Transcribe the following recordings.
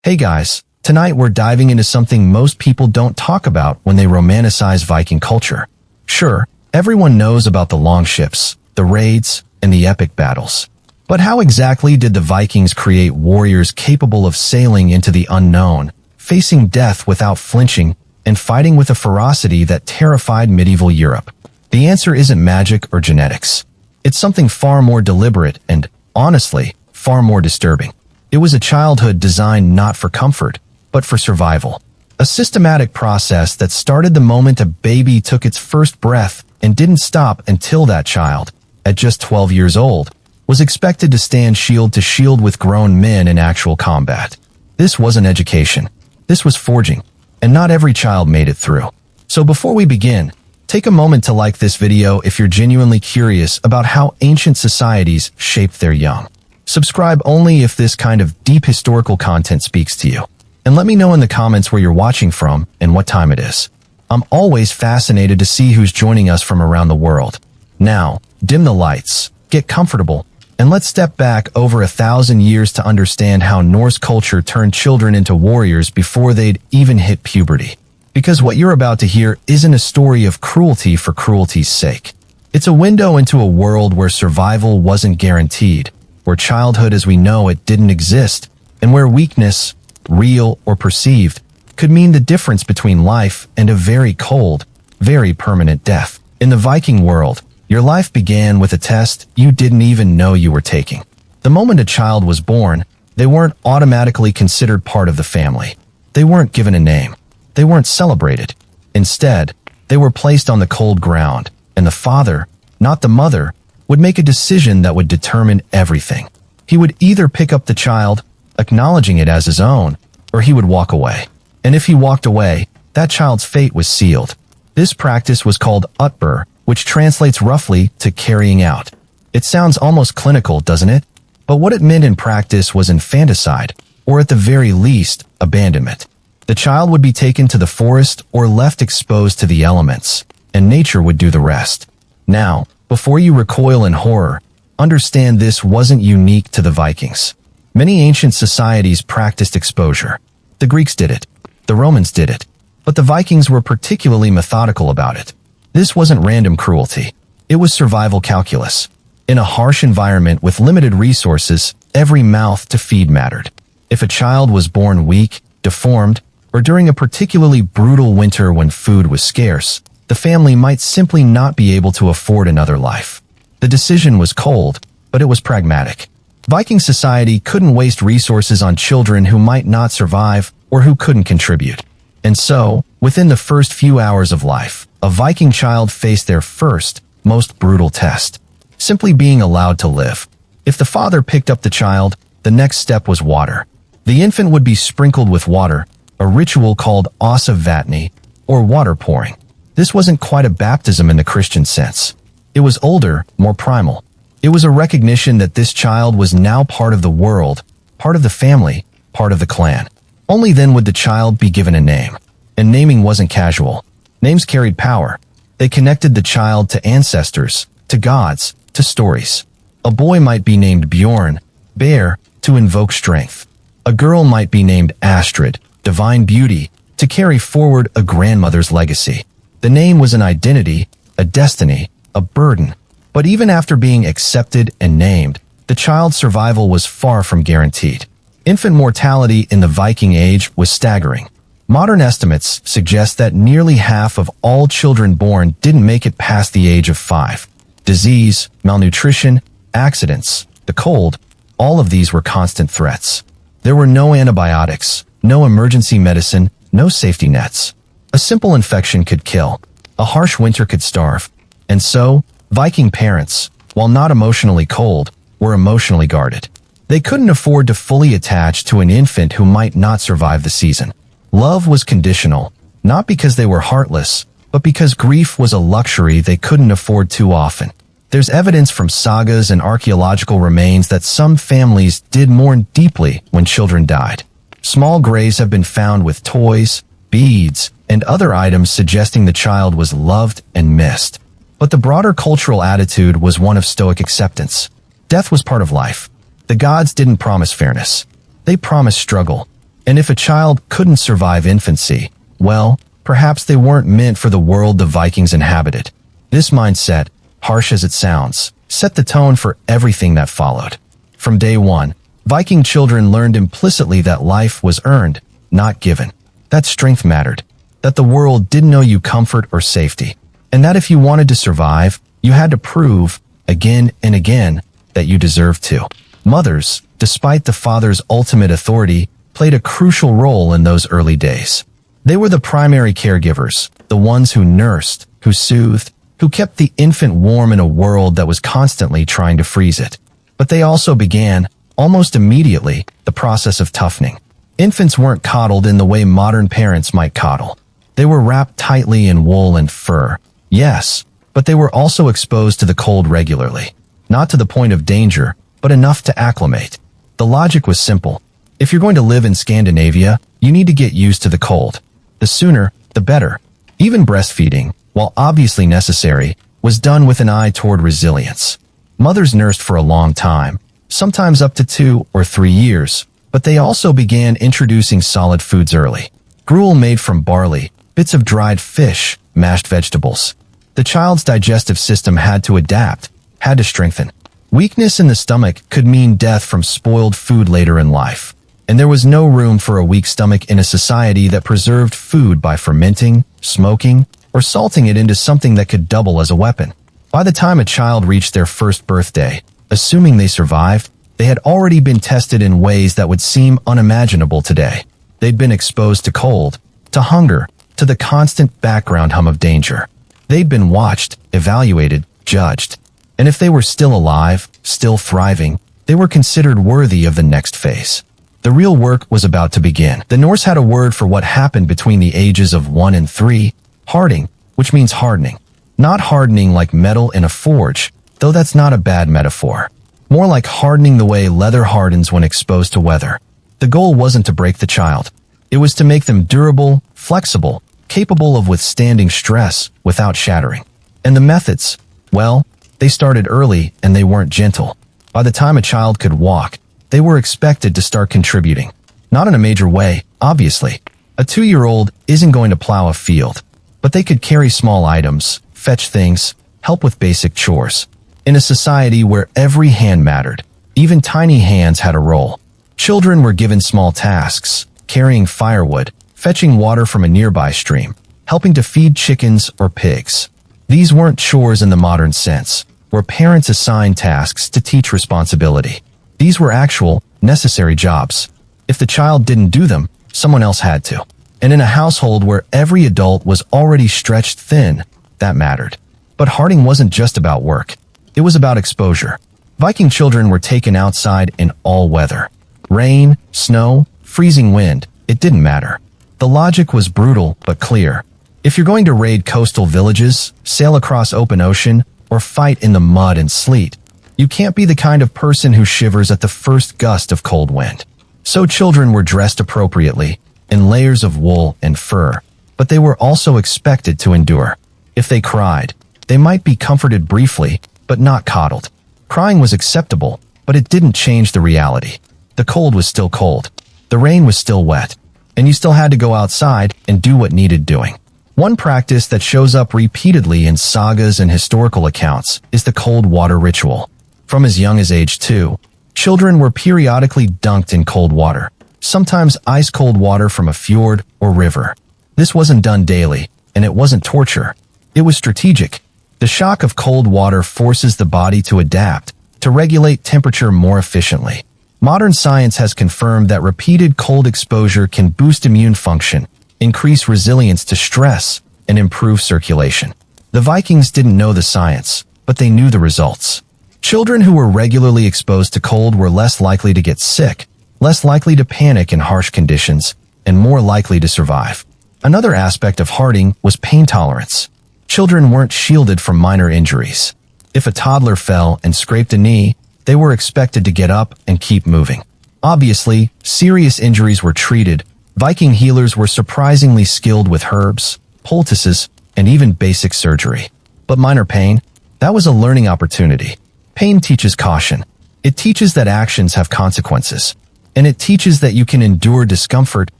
Hey guys, tonight we're diving into something most people don't talk about when they romanticize Viking culture. Sure, everyone knows about the longships, the raids, and the epic battles. But how exactly did the Vikings create warriors capable of sailing into the unknown, facing death without flinching, and fighting with a ferocity that terrified medieval Europe? The answer isn't magic or genetics. It's something far more deliberate and, honestly, far more disturbing. It was a childhood designed not for comfort, but for survival. A systematic process that started the moment a baby took its first breath and didn't stop until that child, at just 12 years old, was expected to stand shield to shield with grown men in actual combat. This wasn't education. This was forging, and not every child made it through. So before we begin, take a moment to like this video if you're genuinely curious about how ancient societies shaped their young. Subscribe only if this kind of deep historical content speaks to you. And let me know in the comments where you're watching from and what time it is. I'm always fascinated to see who's joining us from around the world. Now, dim the lights, get comfortable, and let's step back over 1,000 years to understand how Norse culture turned children into warriors before they'd even hit puberty. Because what you're about to hear isn't a story of cruelty for cruelty's sake. It's a window into a world where survival wasn't guaranteed, where childhood as we know it didn't exist, and where weakness, real or perceived, could mean the difference between life and a very cold, very permanent death. In the Viking world, your life began with a test you didn't even know you were taking. The moment a child was born, they weren't automatically considered part of the family. They weren't given a name. They weren't celebrated. Instead, they were placed on the cold ground, and the father, not the mother, would make a decision that would determine everything. He would either pick up the child, acknowledging it as his own, or he would walk away. And if he walked away, that child's fate was sealed. This practice was called utbur, which translates roughly to carrying out. It sounds almost clinical, doesn't it? But what it meant in practice was infanticide, or at the very least, abandonment. The child would be taken to the forest or left exposed to the elements, and nature would do the rest. Now, before you recoil in horror, understand this wasn't unique to the Vikings. Many ancient societies practiced exposure. The Greeks did it. The Romans did it. But the Vikings were particularly methodical about it. This wasn't random cruelty. It was survival calculus. In a harsh environment with limited resources, every mouth to feed mattered. If a child was born weak, deformed, or during a particularly brutal winter when food was scarce, the family might simply not be able to afford another life. The decision was cold, but it was pragmatic. Viking society couldn't waste resources on children who might not survive or who couldn't contribute. And so, within the first few hours of life, a Viking child faced their first, most brutal test: simply being allowed to live. If the father picked up the child, the next step was water. The infant would be sprinkled with water, a ritual called vatni, or water pouring. This wasn't quite a baptism in the Christian sense. It was older, more primal. It was a recognition that this child was now part of the world, part of the family, part of the clan. Only then would the child be given a name. And naming wasn't casual. Names carried power. They connected the child to ancestors, to gods, to stories. A boy might be named Bjorn, bear, to invoke strength. A girl might be named Astrid, divine beauty, to carry forward a grandmother's legacy. The name was an identity, a destiny, a burden. But even after being accepted and named, the child's survival was far from guaranteed. Infant mortality in the Viking Age was staggering. Modern estimates suggest that nearly half of all children born didn't make it past the age of 5. Disease, malnutrition, accidents, the cold, all of these were constant threats. There were no antibiotics, no emergency medicine, no safety nets. A simple infection could kill. A harsh winter could starve. And so, Viking parents, while not emotionally cold, were emotionally guarded. They couldn't afford to fully attach to an infant who might not survive the season. Love was conditional, not because they were heartless, but because grief was a luxury they couldn't afford too often. There's evidence from sagas and archaeological remains that some families did mourn deeply when children died. Small graves have been found with toys, beads, and other items suggesting the child was loved and missed. But the broader cultural attitude was one of stoic acceptance. Death was part of life. The gods didn't promise fairness. They promised struggle. And if a child couldn't survive infancy, well, perhaps they weren't meant for the world the Vikings inhabited. This mindset, harsh as it sounds, set the tone for everything that followed. From day one, Viking children learned implicitly that life was earned, not given. That strength mattered, that the world didn't owe you comfort or safety, and that if you wanted to survive, you had to prove, again and again, that you deserved to. Mothers, despite the father's ultimate authority, played a crucial role in those early days. They were the primary caregivers, the ones who nursed, who soothed, who kept the infant warm in a world that was constantly trying to freeze it. But they also began, almost immediately, the process of toughening. Infants weren't coddled in the way modern parents might coddle. They were wrapped tightly in wool and fur. Yes, but they were also exposed to the cold regularly. Not to the point of danger, but enough to acclimate. The logic was simple. If you're going to live in Scandinavia, you need to get used to the cold. The sooner, the better. Even breastfeeding, while obviously necessary, was done with an eye toward resilience. Mothers nursed for a long time, sometimes up to 2 or 3 years, but they also began introducing solid foods early. Gruel made from barley, bits of dried fish, mashed vegetables. The child's digestive system had to adapt, had to strengthen. Weakness in the stomach could mean death from spoiled food later in life, and there was no room for a weak stomach in a society that preserved food by fermenting, smoking, or salting it into something that could double as a weapon. By the time a child reached their first birthday, assuming they survived, they had already been tested in ways that would seem unimaginable today. They'd been exposed to cold, to hunger, to the constant background hum of danger. They'd been watched, evaluated, judged. And if they were still alive, still thriving, they were considered worthy of the next phase. The real work was about to begin. The Norse had a word for what happened between the ages of 1 and 3, harding, which means hardening. Not hardening like metal in a forge, though that's not a bad metaphor. More like hardening the way leather hardens when exposed to weather. The goal wasn't to break the child. It was to make them durable, flexible, capable of withstanding stress without shattering. And the methods, well, they started early and they weren't gentle. By the time a child could walk, they were expected to start contributing. Not in a major way, obviously. A 2-year-old isn't going to plow a field, but they could carry small items, fetch things, help with basic chores. In a society where every hand mattered, even tiny hands had a role. Children were given small tasks, carrying firewood, fetching water from a nearby stream, helping to feed chickens or pigs. These weren't chores in the modern sense, where parents assigned tasks to teach responsibility. These were actual, necessary jobs. If the child didn't do them, someone else had to. And in a household where every adult was already stretched thin, that mattered. But harding wasn't just about work. It was about exposure. Viking children were taken outside in all weather. Rain, snow, freezing wind, it didn't matter. The logic was brutal but clear. If you're going to raid coastal villages, sail across open ocean, or fight in the mud and sleet, you can't be the kind of person who shivers at the first gust of cold wind. So children were dressed appropriately, in layers of wool and fur, but they were also expected to endure. If they cried, they might be comforted briefly, but not coddled. Crying was acceptable, but it didn't change the reality. The cold was still cold. The rain was still wet, and you still had to go outside and do what needed doing. One practice that shows up repeatedly in sagas and historical accounts is the cold water ritual. From as young as age 2, children were periodically dunked in cold water, sometimes ice-cold water from a fjord or river. This wasn't done daily, and it wasn't torture. It was strategic. The shock of cold water forces the body to adapt, to regulate temperature more efficiently. Modern science has confirmed that repeated cold exposure can boost immune function, increase resilience to stress, and improve circulation. The Vikings didn't know the science, but they knew the results. Children who were regularly exposed to cold were less likely to get sick, less likely to panic in harsh conditions, and more likely to survive. Another aspect of harding was pain tolerance. Children weren't shielded from minor injuries. If a toddler fell and scraped a knee, they were expected to get up and keep moving. Obviously, serious injuries were treated. Viking healers were surprisingly skilled with herbs, poultices, and even basic surgery. But minor pain? That was a learning opportunity. Pain teaches caution. It teaches that actions have consequences. and it teaches that you can endure discomfort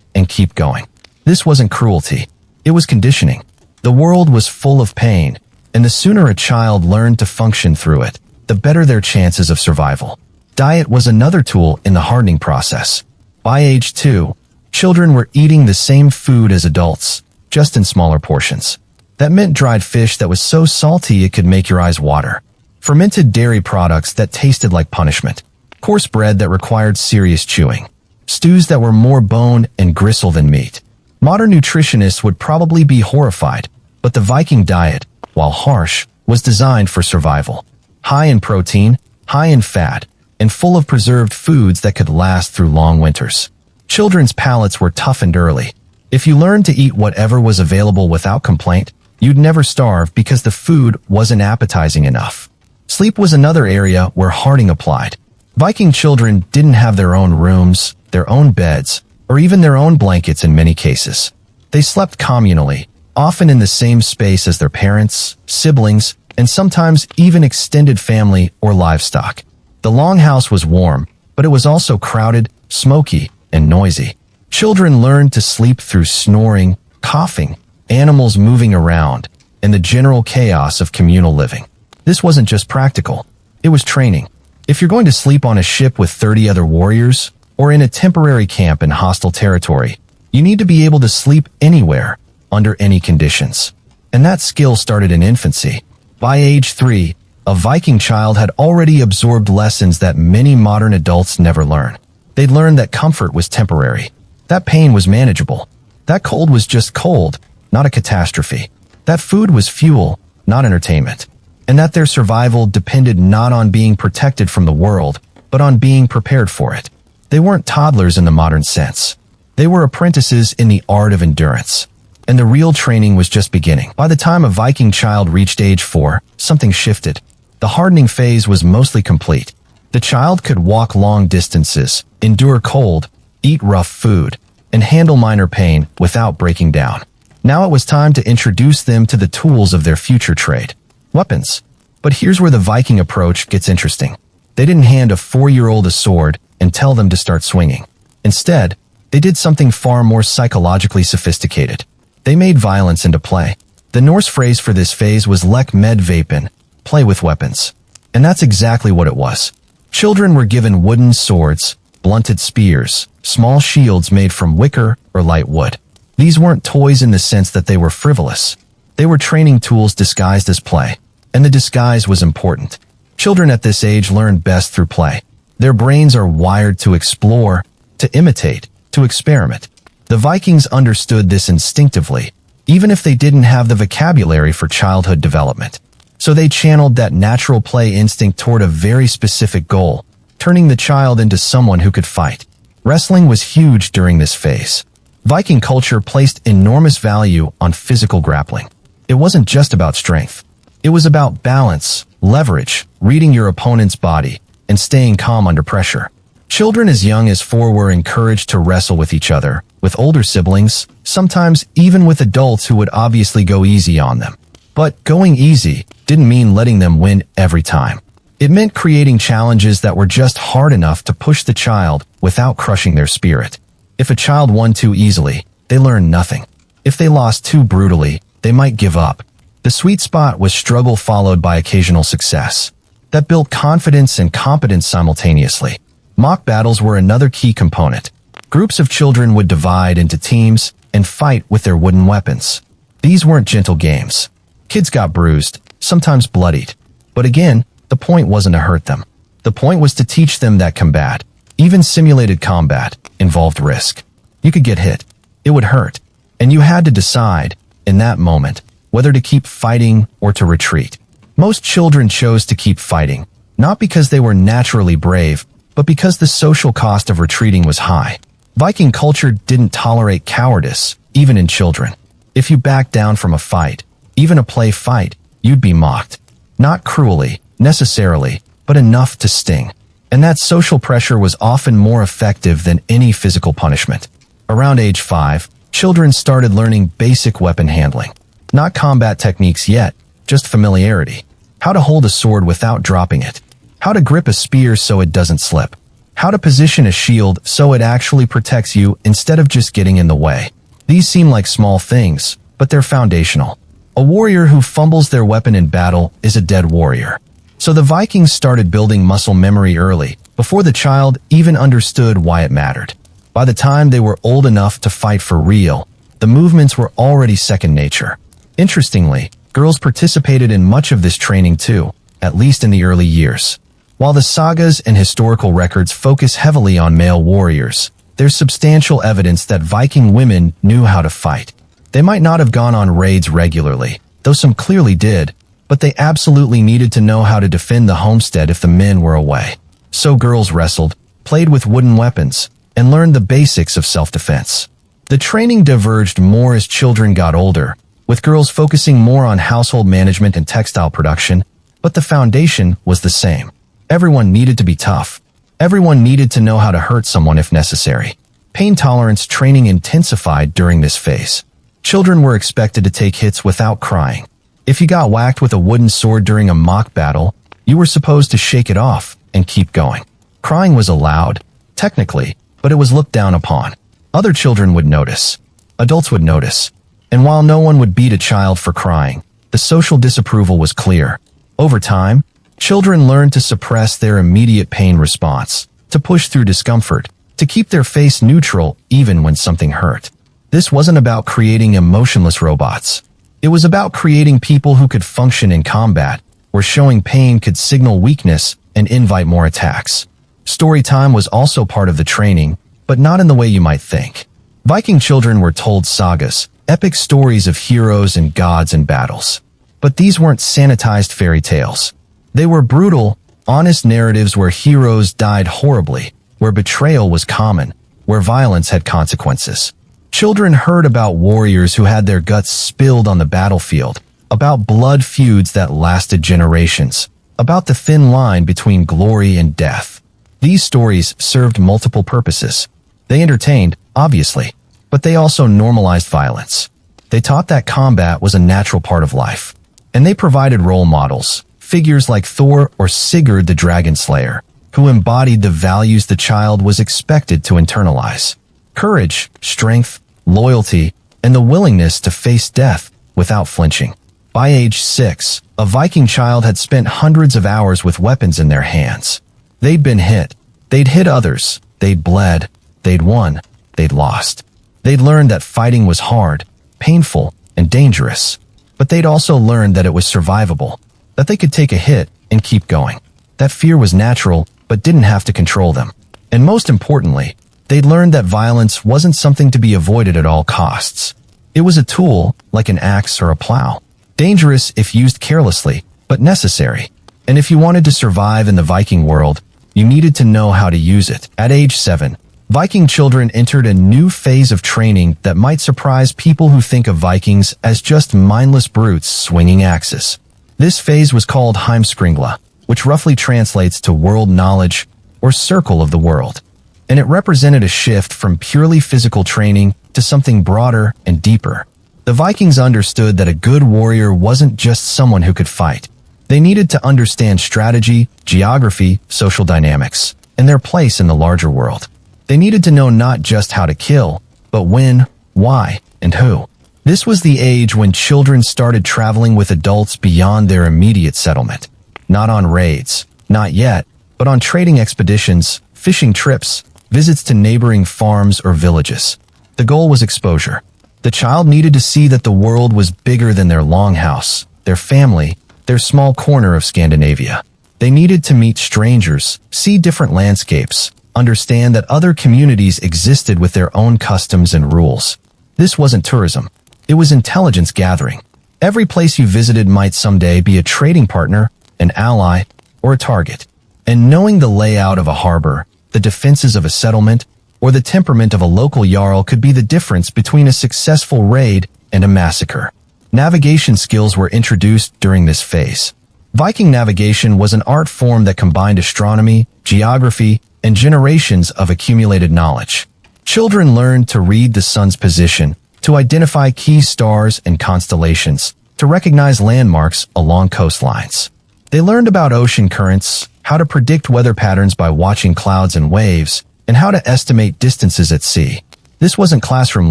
and keep going. This wasn't cruelty. It was conditioning. The world was full of pain, and the sooner a child learned to function through it, the better their chances of survival. Diet was another tool in the hardening process. By age 2, children were eating the same food as adults, just in smaller portions. That meant dried fish that was so salty it could make your eyes water. Fermented dairy products that tasted like punishment. Coarse bread that required serious chewing. Stews that were more bone and gristle than meat. Modern nutritionists would probably be horrified, but the Viking diet, while harsh, was designed for survival. High in protein, high in fat, and full of preserved foods that could last through long winters. Children's palates were toughened early. If you learned to eat whatever was available without complaint, you'd never starve because the food wasn't appetizing enough. Sleep was another area where hardening applied. Viking children didn't have their own rooms, their own beds, or even their own blankets in many cases. They slept communally, often in the same space as their parents, siblings, and sometimes even extended family or livestock. The longhouse was warm, but it was also crowded, smoky, and noisy. Children learned to sleep through snoring, coughing, animals moving around, and the general chaos of communal living. This wasn't just practical, it was training. If you're going to sleep on a ship with 30 other warriors, or in a temporary camp in hostile territory, you need to be able to sleep anywhere, under any conditions. And that skill started in infancy. By age 3, a Viking child had already absorbed lessons that many modern adults never learn. They'd learned that comfort was temporary, that pain was manageable, that cold was just cold, not a catastrophe, that food was fuel, not entertainment, and that their survival depended not on being protected from the world, but on being prepared for it. They weren't toddlers in the modern sense. They were apprentices in the art of endurance. And the real training was just beginning. By the time a Viking child reached age 4, something shifted. The hardening phase was mostly complete. The child could walk long distances, endure cold, eat rough food, and handle minor pain without breaking down. Now it was time to introduce them to the tools of their future trade. Weapons. But here's where the Viking approach gets interesting. They didn't hand a 4-year-old a sword and tell them to start swinging. Instead, they did something far more psychologically sophisticated. They made violence into play. The Norse phrase for this phase was lek med vapen, play with weapons. And that's exactly what it was. Children were given wooden swords, blunted spears, small shields made from wicker or light wood. These weren't toys in the sense that they were frivolous. They were training tools disguised as play. And the disguise was important. Children at this age learn best through play. Their brains are wired to explore, to imitate, to experiment. The Vikings understood this instinctively, even if they didn't have the vocabulary for childhood development. So they channeled that natural play instinct toward a very specific goal, turning the child into someone who could fight. Wrestling was huge during this phase. Viking culture placed enormous value on physical grappling. It wasn't just about strength. It was about balance, leverage, reading your opponent's body, and staying calm under pressure. Children as young as 4 were encouraged to wrestle with each other, with older siblings, sometimes even with adults who would obviously go easy on them. But going easy didn't mean letting them win every time. It meant creating challenges that were just hard enough to push the child without crushing their spirit. If a child won too easily, they learned nothing. If they lost too brutally, they might give up. The sweet spot was struggle followed by occasional success. That built confidence and competence simultaneously. Mock battles were another key component. Groups of children would divide into teams and fight with their wooden weapons. These weren't gentle games. Kids got bruised, sometimes bloodied. But again, the point wasn't to hurt them. The point was to teach them that combat, even simulated combat, involved risk. You could get hit. It would hurt. And you had to decide, in that moment, whether to keep fighting or to retreat. Most children chose to keep fighting, not because they were naturally brave, but because the social cost of retreating was high. Viking culture didn't tolerate cowardice, even in children. If you backed down from a fight, even a play fight, you'd be mocked. Not cruelly, necessarily, but enough to sting. And that social pressure was often more effective than any physical punishment. Around age 5, children started learning basic weapon handling. Not combat techniques yet, just familiarity. How to hold a sword without dropping it. How to grip a spear so it doesn't slip. how to position a shield so it actually protects you instead of just getting in the way. These seem like small things, but they're foundational. A warrior who fumbles their weapon in battle is a dead warrior. So the Vikings started building muscle memory early, before the child even understood why it mattered. By the time they were old enough to fight for real, the movements were already second nature. Interestingly, girls participated in much of this training too, at least in the early years. While the sagas and historical records focus heavily on male warriors, there's substantial evidence that Viking women knew how to fight. They might not have gone on raids regularly, though some clearly did, but they absolutely needed to know how to defend the homestead if the men were away. So girls wrestled, played with wooden weapons, and learned the basics of self-defense. The training diverged more as children got older, with girls focusing more on household management and textile production, but the foundation was the same. Everyone needed to be tough. Everyone needed to know how to hurt someone if necessary. Pain tolerance training intensified during this phase. Children were expected to take hits without crying. If you got whacked with a wooden sword during a mock battle, you were supposed to shake it off and keep going. Crying was allowed, technically, but it was looked down upon. Other children would notice. Adults would notice. And while no one would beat a child for crying, the social disapproval was clear. Over time, children learned to suppress their immediate pain response, to push through discomfort, to keep their face neutral even when something hurt. This wasn't about creating emotionless robots. It was about creating people who could function in combat, where showing pain could signal weakness and invite more attacks. Story time was also part of the training, but not in the way you might think. Viking children were told sagas, epic stories of heroes and gods and battles. But these weren't sanitized fairy tales. They were brutal, honest narratives where heroes died horribly, where betrayal was common, where violence had consequences. Children heard about warriors who had their guts spilled on the battlefield, about blood feuds that lasted generations, about the thin line between glory and death. These stories served multiple purposes. They entertained, obviously, but they also normalized violence. They taught that combat was a natural part of life. And they provided role models, figures like Thor or Sigurd the Dragon Slayer, who embodied the values the child was expected to internalize. Courage, strength, loyalty, and the willingness to face death without flinching. By age 6, a Viking child had spent hundreds of hours with weapons in their hands. They'd been hit. They'd hit others. They'd bled. They'd won. They'd lost. They'd learned that fighting was hard, painful, and dangerous. But they'd also learned that it was survivable, that they could take a hit and keep going. That fear was natural, but didn't have to control them. And most importantly, they'd learned that violence wasn't something to be avoided at all costs. It was a tool, like an axe or a plow. Dangerous if used carelessly, but necessary. And if you wanted to survive in the Viking world, you needed to know how to use it. At age 7, Viking children entered a new phase of training that might surprise people who think of Vikings as just mindless brutes swinging axes. This phase was called Heimskringla, which roughly translates to world knowledge or circle of the world. And it represented a shift from purely physical training to something broader and deeper. The Vikings understood that a good warrior wasn't just someone who could fight. They needed to understand strategy, geography, social dynamics, and their place in the larger world. They needed to know not just how to kill, but when, why, and who. This was the age when children started traveling with adults beyond their immediate settlement. Not on raids, not yet, but on trading expeditions, fishing trips, visits to neighboring farms or villages. The goal was exposure. The child needed to see that the world was bigger than their longhouse, their family, their small corner of Scandinavia. They needed to meet strangers, see different landscapes, understand that other communities existed with their own customs and rules. This wasn't tourism. It was intelligence gathering. Every place you visited might someday be a trading partner, an ally, or a target. And knowing the layout of a harbor, the defenses of a settlement, or the temperament of a local jarl could be the difference between a successful raid and a massacre. Navigation skills were introduced during this phase. Viking navigation was an art form that combined astronomy, geography, and generations of accumulated knowledge. Children learned to read the sun's position, to identify key stars and constellations, to recognize landmarks along coastlines. They learned about ocean currents, how to predict weather patterns by watching clouds and waves, and how to estimate distances at sea. This wasn't classroom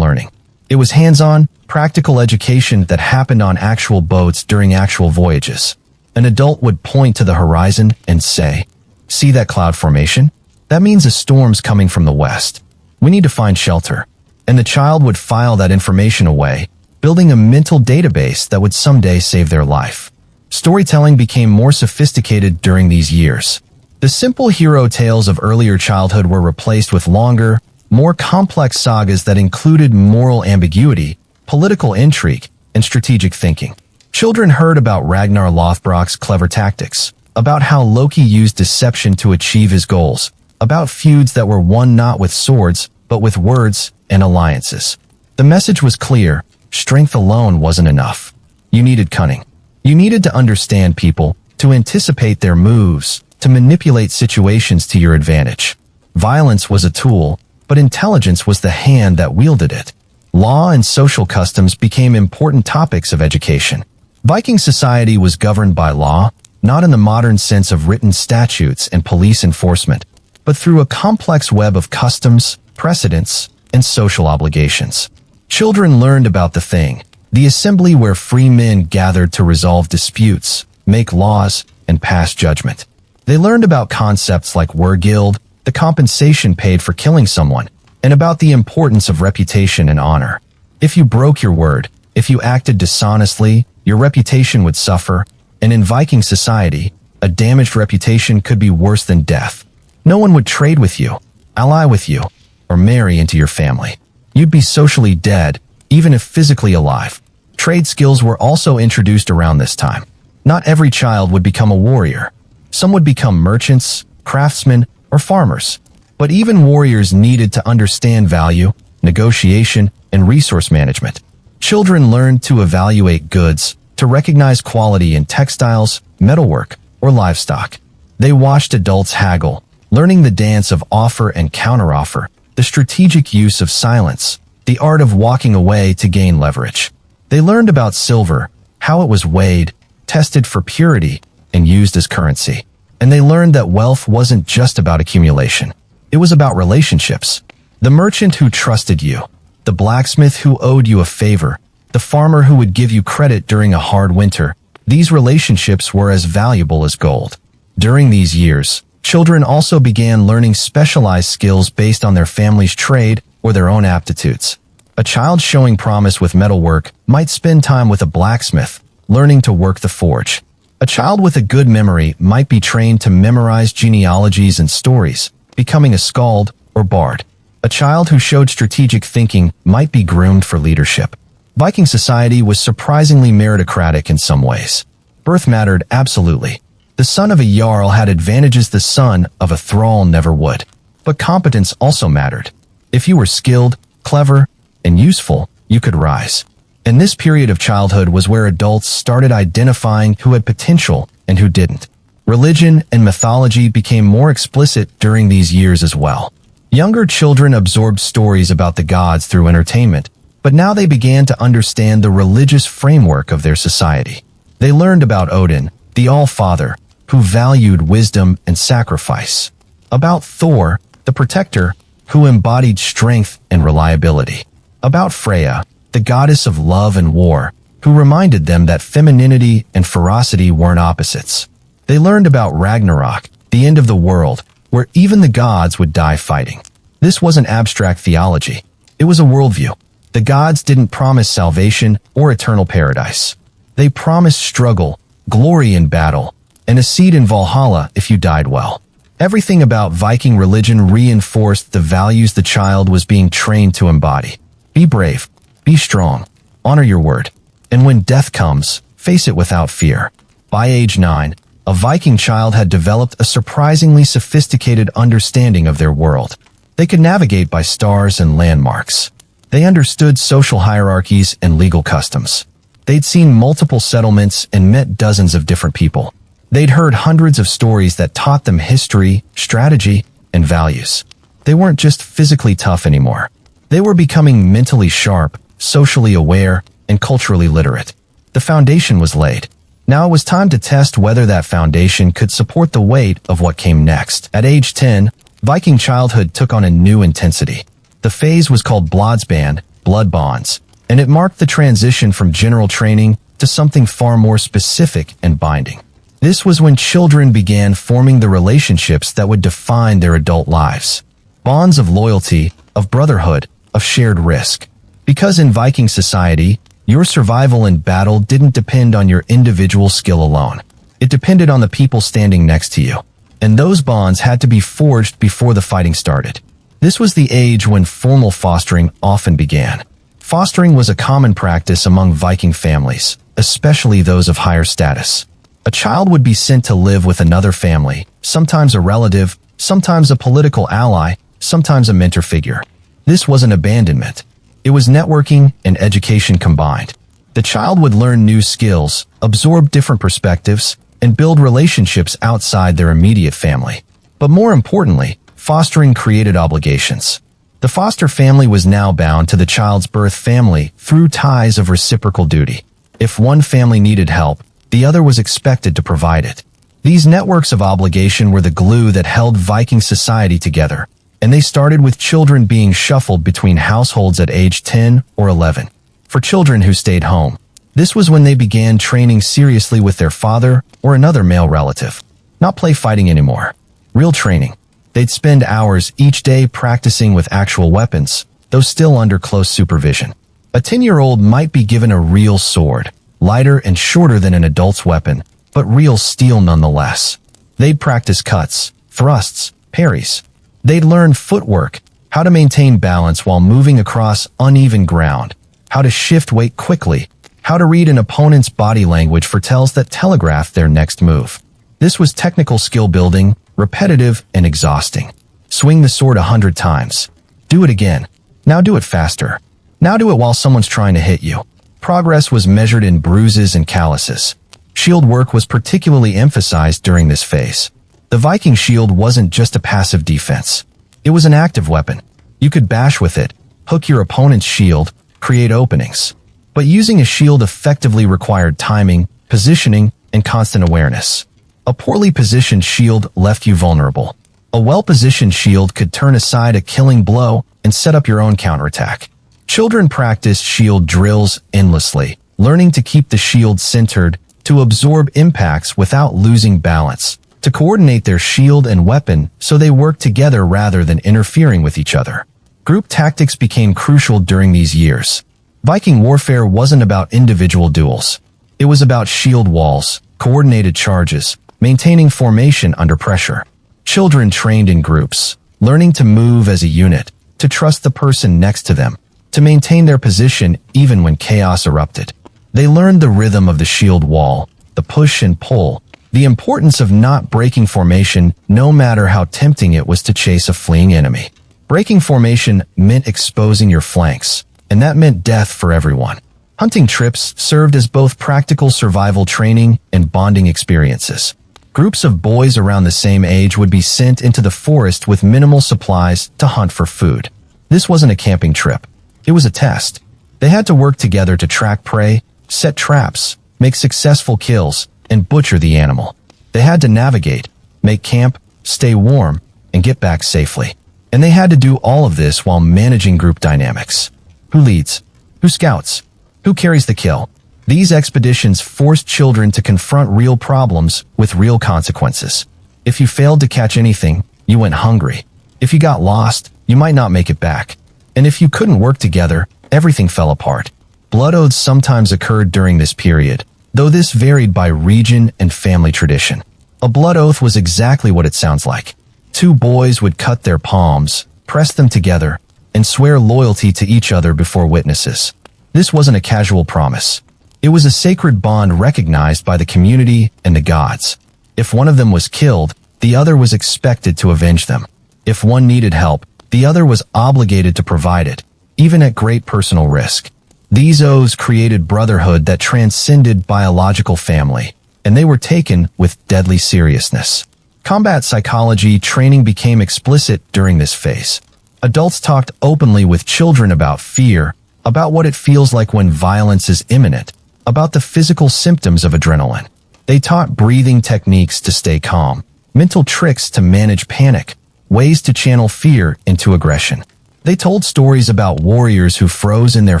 learning. It was hands-on, practical education that happened on actual boats during actual voyages. An adult would point to the horizon and say, "See that cloud formation? That means a storm's coming from the west. We need to find shelter." And the child would file that information away, building a mental database that would someday save their life. Storytelling became more sophisticated during these years. The simple hero tales of earlier childhood were replaced with longer, more complex sagas that included moral ambiguity, political intrigue, and strategic thinking. Children heard about Ragnar Lothbrok's clever tactics, about how Loki used deception to achieve his goals, about feuds that were won not with swords, but with words and alliances. The message was clear: strength alone wasn't enough. You needed cunning. You needed to understand people, to anticipate their moves, to manipulate situations to your advantage. Violence was a tool, but intelligence was the hand that wielded it. Law and social customs became important topics of education. Viking society was governed by law, not in the modern sense of written statutes and police enforcement, but through a complex web of customs, precedents, and social obligations. Children learned about the thing, the assembly where free men gathered to resolve disputes, make laws, and pass judgment. They learned about concepts like were-gild, the compensation paid for killing someone, and about the importance of reputation and honor. If you broke your word, if you acted dishonestly, your reputation would suffer, and in Viking society, a damaged reputation could be worse than death. No one would trade with you, ally with you, or marry into your family. You'd be socially dead, even if physically alive. Trade skills were also introduced around this time. Not every child would become a warrior. Some would become merchants, craftsmen, or farmers. But even warriors needed to understand value, negotiation, and resource management. Children learned to evaluate goods, to recognize quality in textiles, metalwork, or livestock. They watched adults haggle, learning the dance of offer and counteroffer, the strategic use of silence, the art of walking away to gain leverage. They learned about silver, how it was weighed, tested for purity, and used as currency. And they learned that wealth wasn't just about accumulation. It was about relationships. The merchant who trusted you, the blacksmith who owed you a favor, the farmer who would give you credit during a hard winter, these relationships were as valuable as gold. During these years, children also began learning specialized skills based on their family's trade or their own aptitudes. A child showing promise with metalwork might spend time with a blacksmith, learning to work the forge. A child with a good memory might be trained to memorize genealogies and stories, becoming a skald or bard. A child who showed strategic thinking might be groomed for leadership. Viking society was surprisingly meritocratic in some ways. Birth mattered absolutely. The son of a jarl had advantages the son of a thrall never would. But competence also mattered. If you were skilled, clever, and useful, you could rise. And this period of childhood was where adults started identifying who had potential and who didn't. Religion and mythology became more explicit during these years as well. Younger children absorbed stories about the gods through entertainment, but now they began to understand the religious framework of their society. They learned about Odin, the All-Father, who valued wisdom and sacrifice. About Thor, the Protector, who embodied strength and reliability. About Freya, the goddess of love and war, who reminded them that femininity and ferocity weren't opposites. They learned about Ragnarok, the end of the world, where even the gods would die fighting. This wasn't abstract theology. It was a worldview. The gods didn't promise salvation or eternal paradise. They promised struggle, glory in battle, and a seat in Valhalla if you died well. Everything about Viking religion reinforced the values the child was being trained to embody. Be brave. Be strong. Honor your word. And when death comes, face it without fear. By age 9, a Viking child had developed a surprisingly sophisticated understanding of their world. They could navigate by stars and landmarks. They understood social hierarchies and legal customs. They'd seen multiple settlements and met dozens of different people. They'd heard hundreds of stories that taught them history, strategy, and values. They weren't just physically tough anymore. They were becoming mentally sharp, socially aware, and culturally literate. The foundation was laid. Now it was time to test whether that foundation could support the weight of what came next. At age 10, Viking childhood took on a new intensity. The phase was called blodsband, blood bonds, and it marked the transition from general training to something far more specific and binding. This was when children began forming the relationships that would define their adult lives. Bonds of loyalty, of brotherhood, of shared risk. Because in Viking society, your survival in battle didn't depend on your individual skill alone. It depended on the people standing next to you. And those bonds had to be forged before the fighting started. This was the age when formal fostering often began. Fostering was a common practice among Viking families, especially those of higher status. A child would be sent to live with another family, sometimes a relative, sometimes a political ally, sometimes a mentor figure. This wasn't abandonment. It was networking and education combined. The child would learn new skills, absorb different perspectives, and build relationships outside their immediate family. But more importantly, fostering created obligations. The foster family was now bound to the child's birth family through ties of reciprocal duty. If one family needed help, the other was expected to provide it. These networks of obligation were the glue that held Viking society together, and they started with children being shuffled between households at age 10 or 11. For children who stayed home, this was when they began training seriously with their father or another male relative. Not play fighting anymore. Real training. They'd spend hours each day practicing with actual weapons, though still under close supervision. A 10-year-old might be given a real sword, lighter and shorter than an adult's weapon, but real steel nonetheless. They'd practice cuts, thrusts, parries. They'd learn footwork, how to maintain balance while moving across uneven ground, how to shift weight quickly, how to read an opponent's body language for tells that telegraph their next move. This was technical skill building, repetitive and exhausting. Swing the sword 100 times. Do it again. Now do it faster. Now do it while someone's trying to hit you. Progress was measured in bruises and calluses. Shield work was particularly emphasized during this phase. The Viking shield wasn't just a passive defense. It was an active weapon. You could bash with it, hook your opponent's shield, create openings. But using a shield effectively required timing, positioning, and constant awareness. A poorly positioned shield left you vulnerable. A well-positioned shield could turn aside a killing blow and set up your own counterattack. Children practiced shield drills endlessly, learning to keep the shield centered, to absorb impacts without losing balance, to coordinate their shield and weapon so they worked together rather than interfering with each other. Group tactics became crucial during these years. Viking warfare wasn't about individual duels. It was about shield walls, coordinated charges, maintaining formation under pressure. Children trained in groups, learning to move as a unit, to trust the person next to them, to maintain their position even when chaos erupted. They learned the rhythm of the shield wall, the push and pull, the importance of not breaking formation no matter how tempting it was to chase a fleeing enemy. Breaking formation meant exposing your flanks, and that meant death for everyone. Hunting trips served as both practical survival training and bonding experiences. Groups of boys around the same age would be sent into the forest with minimal supplies to hunt for food. This wasn't a camping trip. It was a test. They had to work together to track prey, set traps, make successful kills, and butcher the animal. They had to navigate, make camp, stay warm, and get back safely. And they had to do all of this while managing group dynamics. Who leads? Who scouts? Who carries the kill? These expeditions forced children to confront real problems with real consequences. If you failed to catch anything, you went hungry. If you got lost, you might not make it back. And if you couldn't work together, everything fell apart. Blood oaths sometimes occurred during this period, though this varied by region and family tradition. A blood oath was exactly what it sounds like. Two boys would cut their palms, press them together, and swear loyalty to each other before witnesses. This wasn't a casual promise. It was a sacred bond recognized by the community and the gods. If one of them was killed, the other was expected to avenge them. If one needed help, the other was obligated to provide it, even at great personal risk. These oaths created brotherhood that transcended biological family, and they were taken with deadly seriousness. Combat psychology training became explicit during this phase. Adults talked openly with children about fear, about what it feels like when violence is imminent, about the physical symptoms of adrenaline. They taught breathing techniques to stay calm, mental tricks to manage panic, ways to channel fear into aggression. They told stories about warriors who froze in their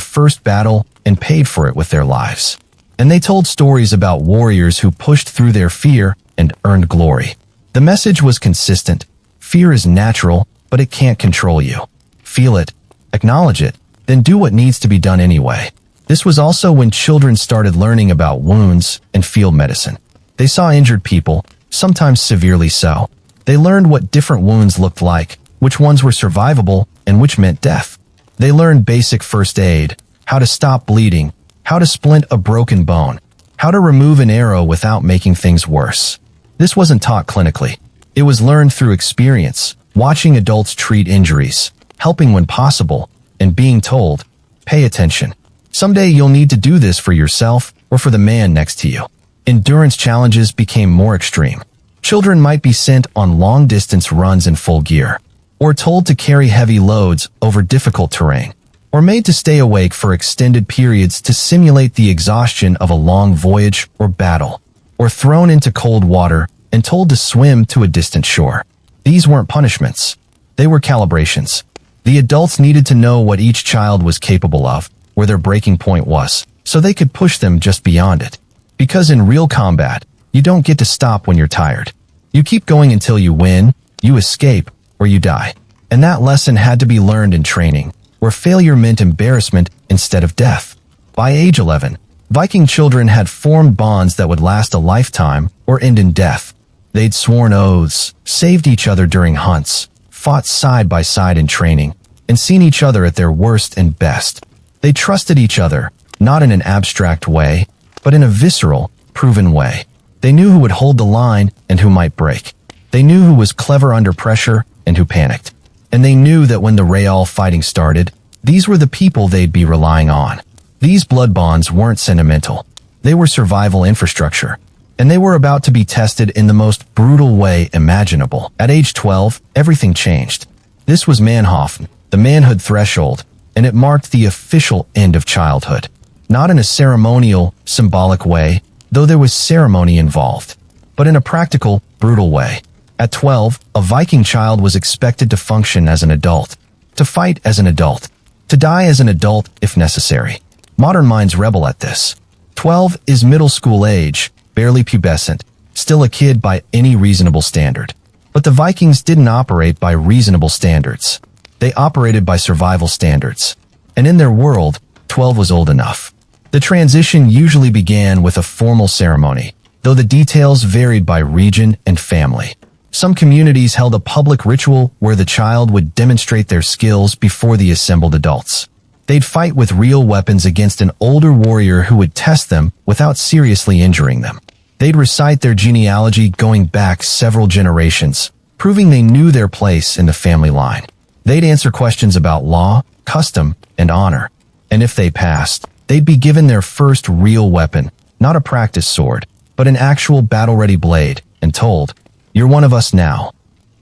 first battle and paid for it with their lives. And they told stories about warriors who pushed through their fear and earned glory. The message was consistent. Fear is natural, but it can't control you. Feel it, acknowledge it, then do what needs to be done anyway. This was also when children started learning about wounds and field medicine. They saw injured people, sometimes severely so. They learned what different wounds looked like, which ones were survivable, and which meant death. They learned basic first aid, how to stop bleeding, how to splint a broken bone, how to remove an arrow without making things worse. This wasn't taught clinically. It was learned through experience, watching adults treat injuries, helping when possible, and being told, pay attention. Someday you'll need to do this for yourself or for the man next to you. Endurance challenges became more extreme. Children might be sent on long-distance runs in full gear, or told to carry heavy loads over difficult terrain, or made to stay awake for extended periods to simulate the exhaustion of a long voyage or battle, or thrown into cold water and told to swim to a distant shore. These weren't punishments. They were calibrations. The adults needed to know what each child was capable of, where their breaking point was, so they could push them just beyond it. Because in real combat, you don't get to stop when you're tired. You keep going until you win, you escape, or you die. And that lesson had to be learned in training, where failure meant embarrassment instead of death. By age 11, Viking children had formed bonds that would last a lifetime or end in death. They'd sworn oaths, saved each other during hunts, fought side by side in training, and seen each other at their worst and best. They trusted each other, not in an abstract way, but in a visceral, proven way. They knew who would hold the line and who might break. They knew who was clever under pressure and who panicked. And they knew that when the real fighting started, these were the people they'd be relying on. These blood bonds weren't sentimental. They were survival infrastructure. And they were about to be tested in the most brutal way imaginable. At age 12, everything changed. This was Manhof, the manhood threshold, and it marked the official end of childhood. Not in a ceremonial, symbolic way, though there was ceremony involved, but in a practical, brutal way. At 12, a Viking child was expected to function as an adult, to fight as an adult, to die as an adult if necessary. Modern minds rebel at this. 12 is middle school age, barely pubescent, still a kid by any reasonable standard. But the Vikings didn't operate by reasonable standards. They operated by survival standards. And in their world, 12 was old enough. The transition usually began with a formal ceremony, though the details varied by region and family. Some communities held a public ritual where the child would demonstrate their skills before the assembled adults. They'd fight with real weapons against an older warrior who would test them without seriously injuring them. They'd recite their genealogy going back several generations, proving they knew their place in the family line. They'd answer questions about law, custom, and honor. And if they passed, they'd be given their first real weapon, not a practice sword, but an actual battle-ready blade, and told, "You're one of us now."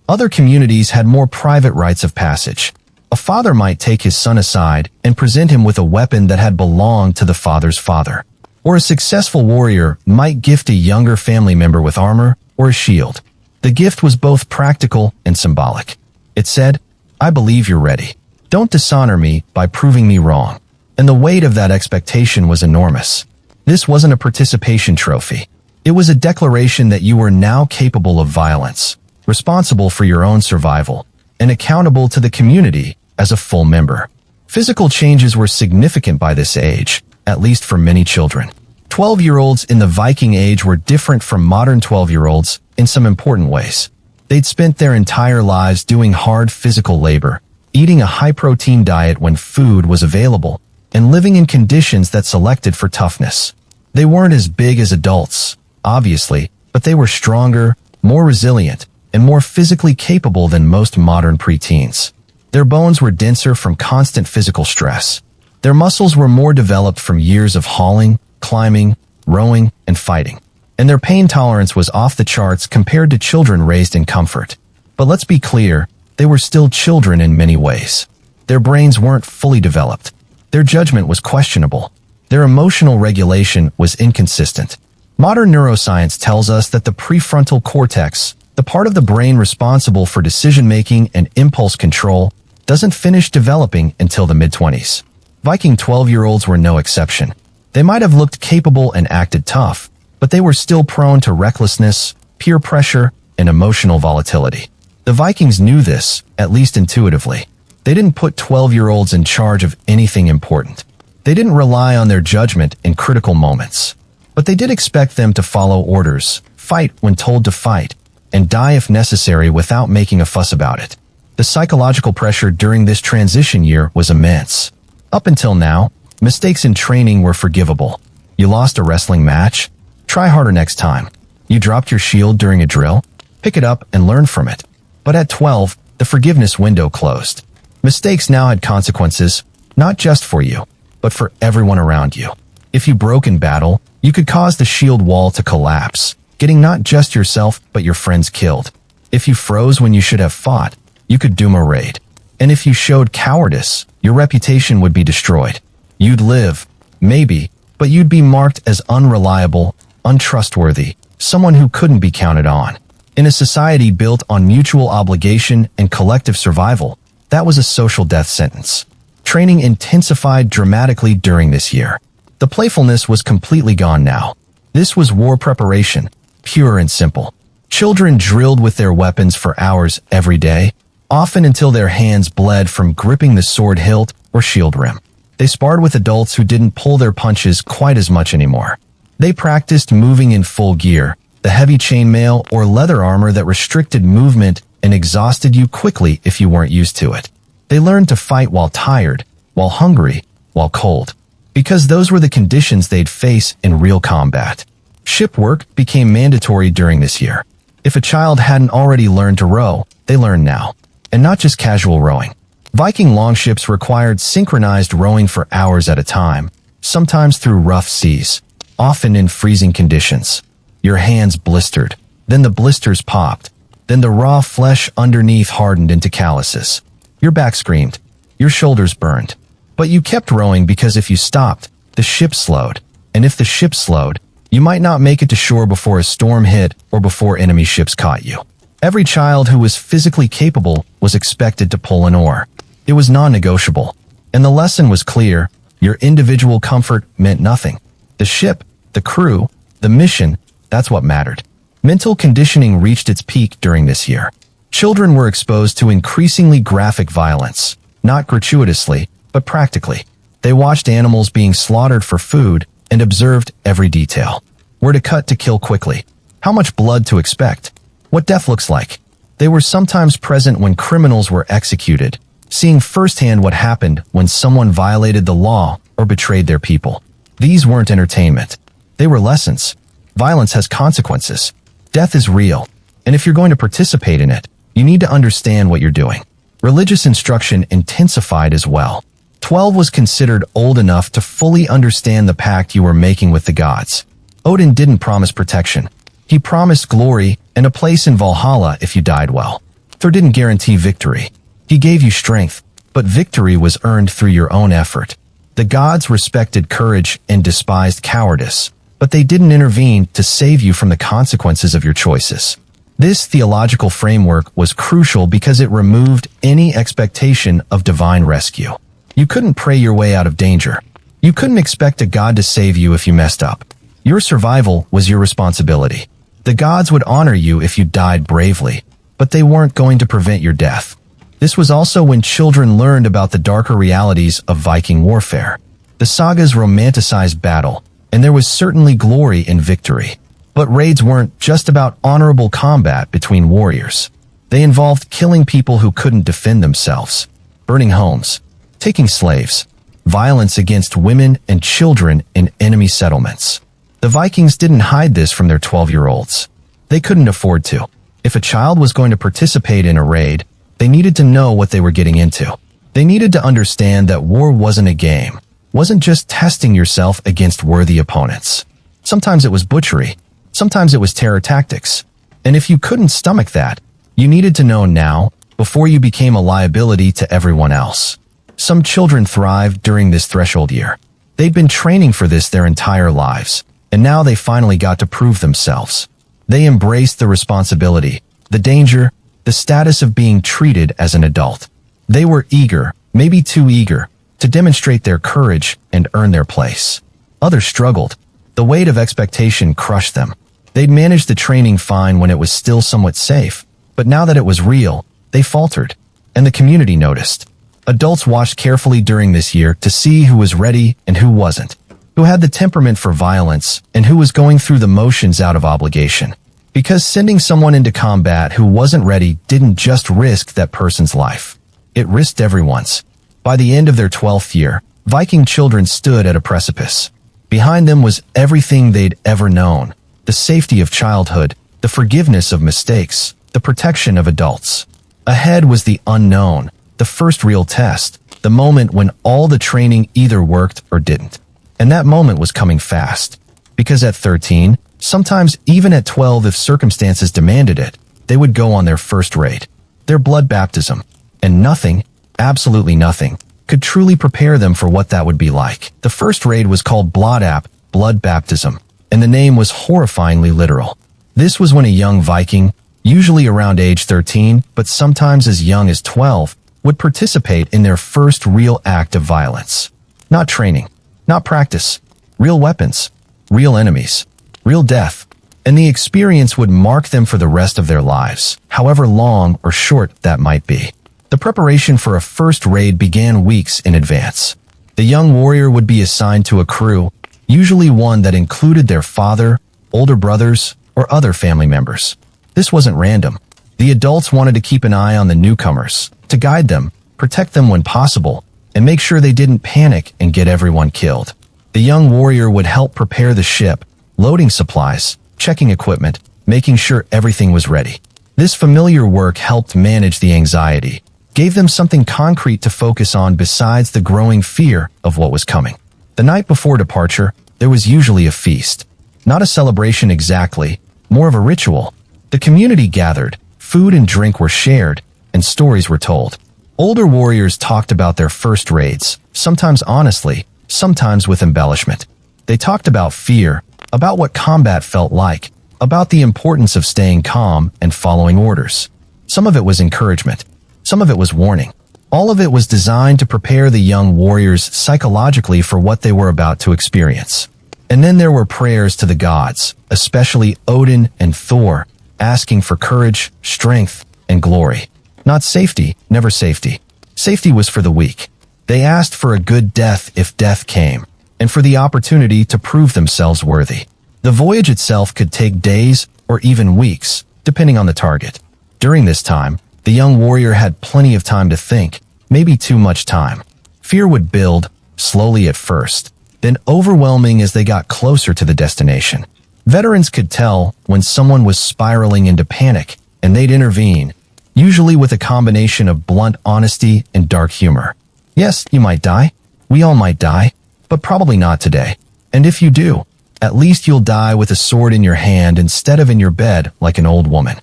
Other communities had more private rites of passage. A father might take his son aside and present him with a weapon that had belonged to the father's father. Or a successful warrior might gift a younger family member with armor or a shield. The gift was both practical and symbolic. It said, "I believe you're ready. Don't dishonor me by proving me wrong." And the weight of that expectation was enormous. This wasn't a participation trophy. It was a declaration that you were now capable of violence, responsible for your own survival, and accountable to the community as a full member. Physical changes were significant by this age, at least for many children. 12-year-olds in the Viking age were different from modern 12-year-olds in some important ways. They'd spent their entire lives doing hard physical labor, eating a high-protein diet when food was available, and living in conditions that selected for toughness. They weren't as big as adults, obviously, but they were stronger, more resilient, and more physically capable than most modern preteens. Their bones were denser from constant physical stress. Their muscles were more developed from years of hauling, climbing, rowing, and fighting. And their pain tolerance was off the charts compared to children raised in comfort. But let's be clear, they were still children in many ways. Their brains weren't fully developed. Their judgment was questionable. Their emotional regulation was inconsistent. Modern neuroscience tells us that the prefrontal cortex, the part of the brain responsible for decision-making and impulse control, doesn't finish developing until the mid-20s. Viking 12-year-olds were no exception. They might have looked capable and acted tough, but they were still prone to recklessness, peer pressure, and emotional volatility. The Vikings knew this, at least intuitively. They didn't put 12-year-olds in charge of anything important. They didn't rely on their judgment in critical moments. But they did expect them to follow orders, fight when told to fight, and die if necessary without making a fuss about it. The psychological pressure during this transition year was immense. Up until now, mistakes in training were forgivable. You lost a wrestling match? Try harder next time. You dropped your shield during a drill? Pick it up and learn from it. But at 12, the forgiveness window closed. Mistakes now had consequences, not just for you, but for everyone around you. If you broke in battle, you could cause the shield wall to collapse, getting not just yourself but your friends killed. If you froze when you should have fought, you could doom a raid. And if you showed cowardice, your reputation would be destroyed. You'd live, maybe, but you'd be marked as unreliable, untrustworthy, someone who couldn't be counted on. In a society built on mutual obligation and collective survival, that was a social death sentence. Training intensified dramatically during this year. The playfulness was completely gone now. This was war preparation, pure and simple. Children drilled with their weapons for hours every day, often until their hands bled from gripping the sword hilt or shield rim. They sparred with adults who didn't pull their punches quite as much anymore. They practiced moving in full gear, the heavy chainmail or leather armor that restricted movement and exhausted you quickly if you weren't used to it. They learned to fight while tired, while hungry, while cold, because those were the conditions they'd face in real combat. Ship work became mandatory during this year. If a child hadn't already learned to row, they learned now. And not just casual rowing. Viking longships required synchronized rowing for hours at a time, sometimes through rough seas, often in freezing conditions. Your hands blistered, then the blisters popped, then the raw flesh underneath hardened into calluses. Your back screamed, your shoulders burned. But you kept rowing because if you stopped, the ship slowed. And if the ship slowed, you might not make it to shore before a storm hit or before enemy ships caught you. Every child who was physically capable was expected to pull an oar. It was non-negotiable. And the lesson was clear: your individual comfort meant nothing. The ship, the crew, the mission, that's what mattered. Mental conditioning reached its peak during this year. Children were exposed to increasingly graphic violence, not gratuitously, but practically. They watched animals being slaughtered for food and observed every detail. Where to cut to kill quickly. How much blood to expect. What death looks like. They were sometimes present when criminals were executed, seeing firsthand what happened when someone violated the law or betrayed their people. These weren't entertainment. They were lessons. Violence has consequences. Death is real. And if you're going to participate in it, you need to understand what you're doing. Religious instruction intensified as well. 12 was considered old enough to fully understand the pact you were making with the gods. Odin didn't promise protection. He promised glory and a place in Valhalla if you died well. Thor didn't guarantee victory. He gave you strength, but victory was earned through your own effort. The gods respected courage and despised cowardice, but they didn't intervene to save you from the consequences of your choices. This theological framework was crucial because it removed any expectation of divine rescue. You couldn't pray your way out of danger. You couldn't expect a god to save you if you messed up. Your survival was your responsibility. The gods would honor you if you died bravely, but they weren't going to prevent your death. This was also when children learned about the darker realities of Viking warfare. The sagas romanticized battle, and there was certainly glory in victory. But raids weren't just about honorable combat between warriors. They involved killing people who couldn't defend themselves, burning homes, taking slaves, violence against women and children in enemy settlements. The Vikings didn't hide this from their 12-year-olds. They couldn't afford to. If a child was going to participate in a raid, they needed to know what they were getting into. They needed to understand that war wasn't a game, wasn't just testing yourself against worthy opponents. Sometimes it was butchery. Sometimes it was terror tactics. And if you couldn't stomach that, you needed to know now, before you became a liability to everyone else. Some children thrived during this threshold year. They'd been training for this their entire lives. and now they finally got to prove themselves. They embraced the responsibility, the danger, the status of being treated as an adult. They were eager, maybe too eager, to demonstrate their courage and earn their place. Others struggled. The weight of expectation crushed them. They'd managed the training fine when it was still somewhat safe, but now that it was real, they faltered, and the community noticed. Adults watched carefully during this year to see who was ready and who wasn't, who had the temperament for violence and who was going through the motions out of obligation. Because sending someone into combat who wasn't ready didn't just risk that person's life. It risked everyone's. By the end of their 12th year, Viking children stood at a precipice. Behind them was everything they'd ever known: the safety of childhood, the forgiveness of mistakes, the protection of adults. Ahead was the unknown, the first real test, the moment when all the training either worked or didn't. And that moment was coming fast. Because at 13, sometimes even at 12 if circumstances demanded it, they would go on their first raid, their blood baptism. And nothing, absolutely nothing, could truly prepare them for what that would be like. The first raid was called blood baptism, and the name was horrifyingly literal. This was when a young Viking, usually around age 13, but sometimes as young as 12, would participate in their first real act of violence. Not training, not practice, real weapons, real enemies, real death, and the experience would mark them for the rest of their lives, however long or short that might be. The preparation for a first raid began weeks in advance. The young warrior would be assigned to a crew, usually one that included their father, older brothers, or other family members. This wasn't random. The adults wanted to keep an eye on the newcomers, to guide them, protect them when possible, and make sure they didn't panic and get everyone killed. The young warrior would help prepare the ship, loading supplies, checking equipment, making sure everything was ready. This familiar work helped manage the anxiety, gave them something concrete to focus on besides the growing fear of what was coming. The night before departure, there was usually a feast. Not a celebration exactly, more of a ritual. The community gathered, food and drink were shared, and stories were told. Older warriors talked about their first raids, sometimes honestly, sometimes with embellishment. They talked about fear, about what combat felt like, about the importance of staying calm and following orders. Some of it was encouragement. Some of it was warning. All of it was designed to prepare the young warriors psychologically for what they were about to experience. And then there were prayers to the gods, especially Odin and Thor, asking for courage, strength, and glory. Not safety, never safety. Safety was for the weak. They asked for a good death if death came, and for the opportunity to prove themselves worthy. The voyage itself could take days or even weeks, depending on the target. During this time, the young warrior had plenty of time to think, maybe too much time. Fear would build, slowly at first, then overwhelming as they got closer to the destination. Veterans could tell when someone was spiraling into panic, and they'd intervene, usually with a combination of blunt honesty and dark humor. Yes, you might die. We all might die, but probably not today. And if you do, at least you'll die with a sword in your hand instead of in your bed like an old woman.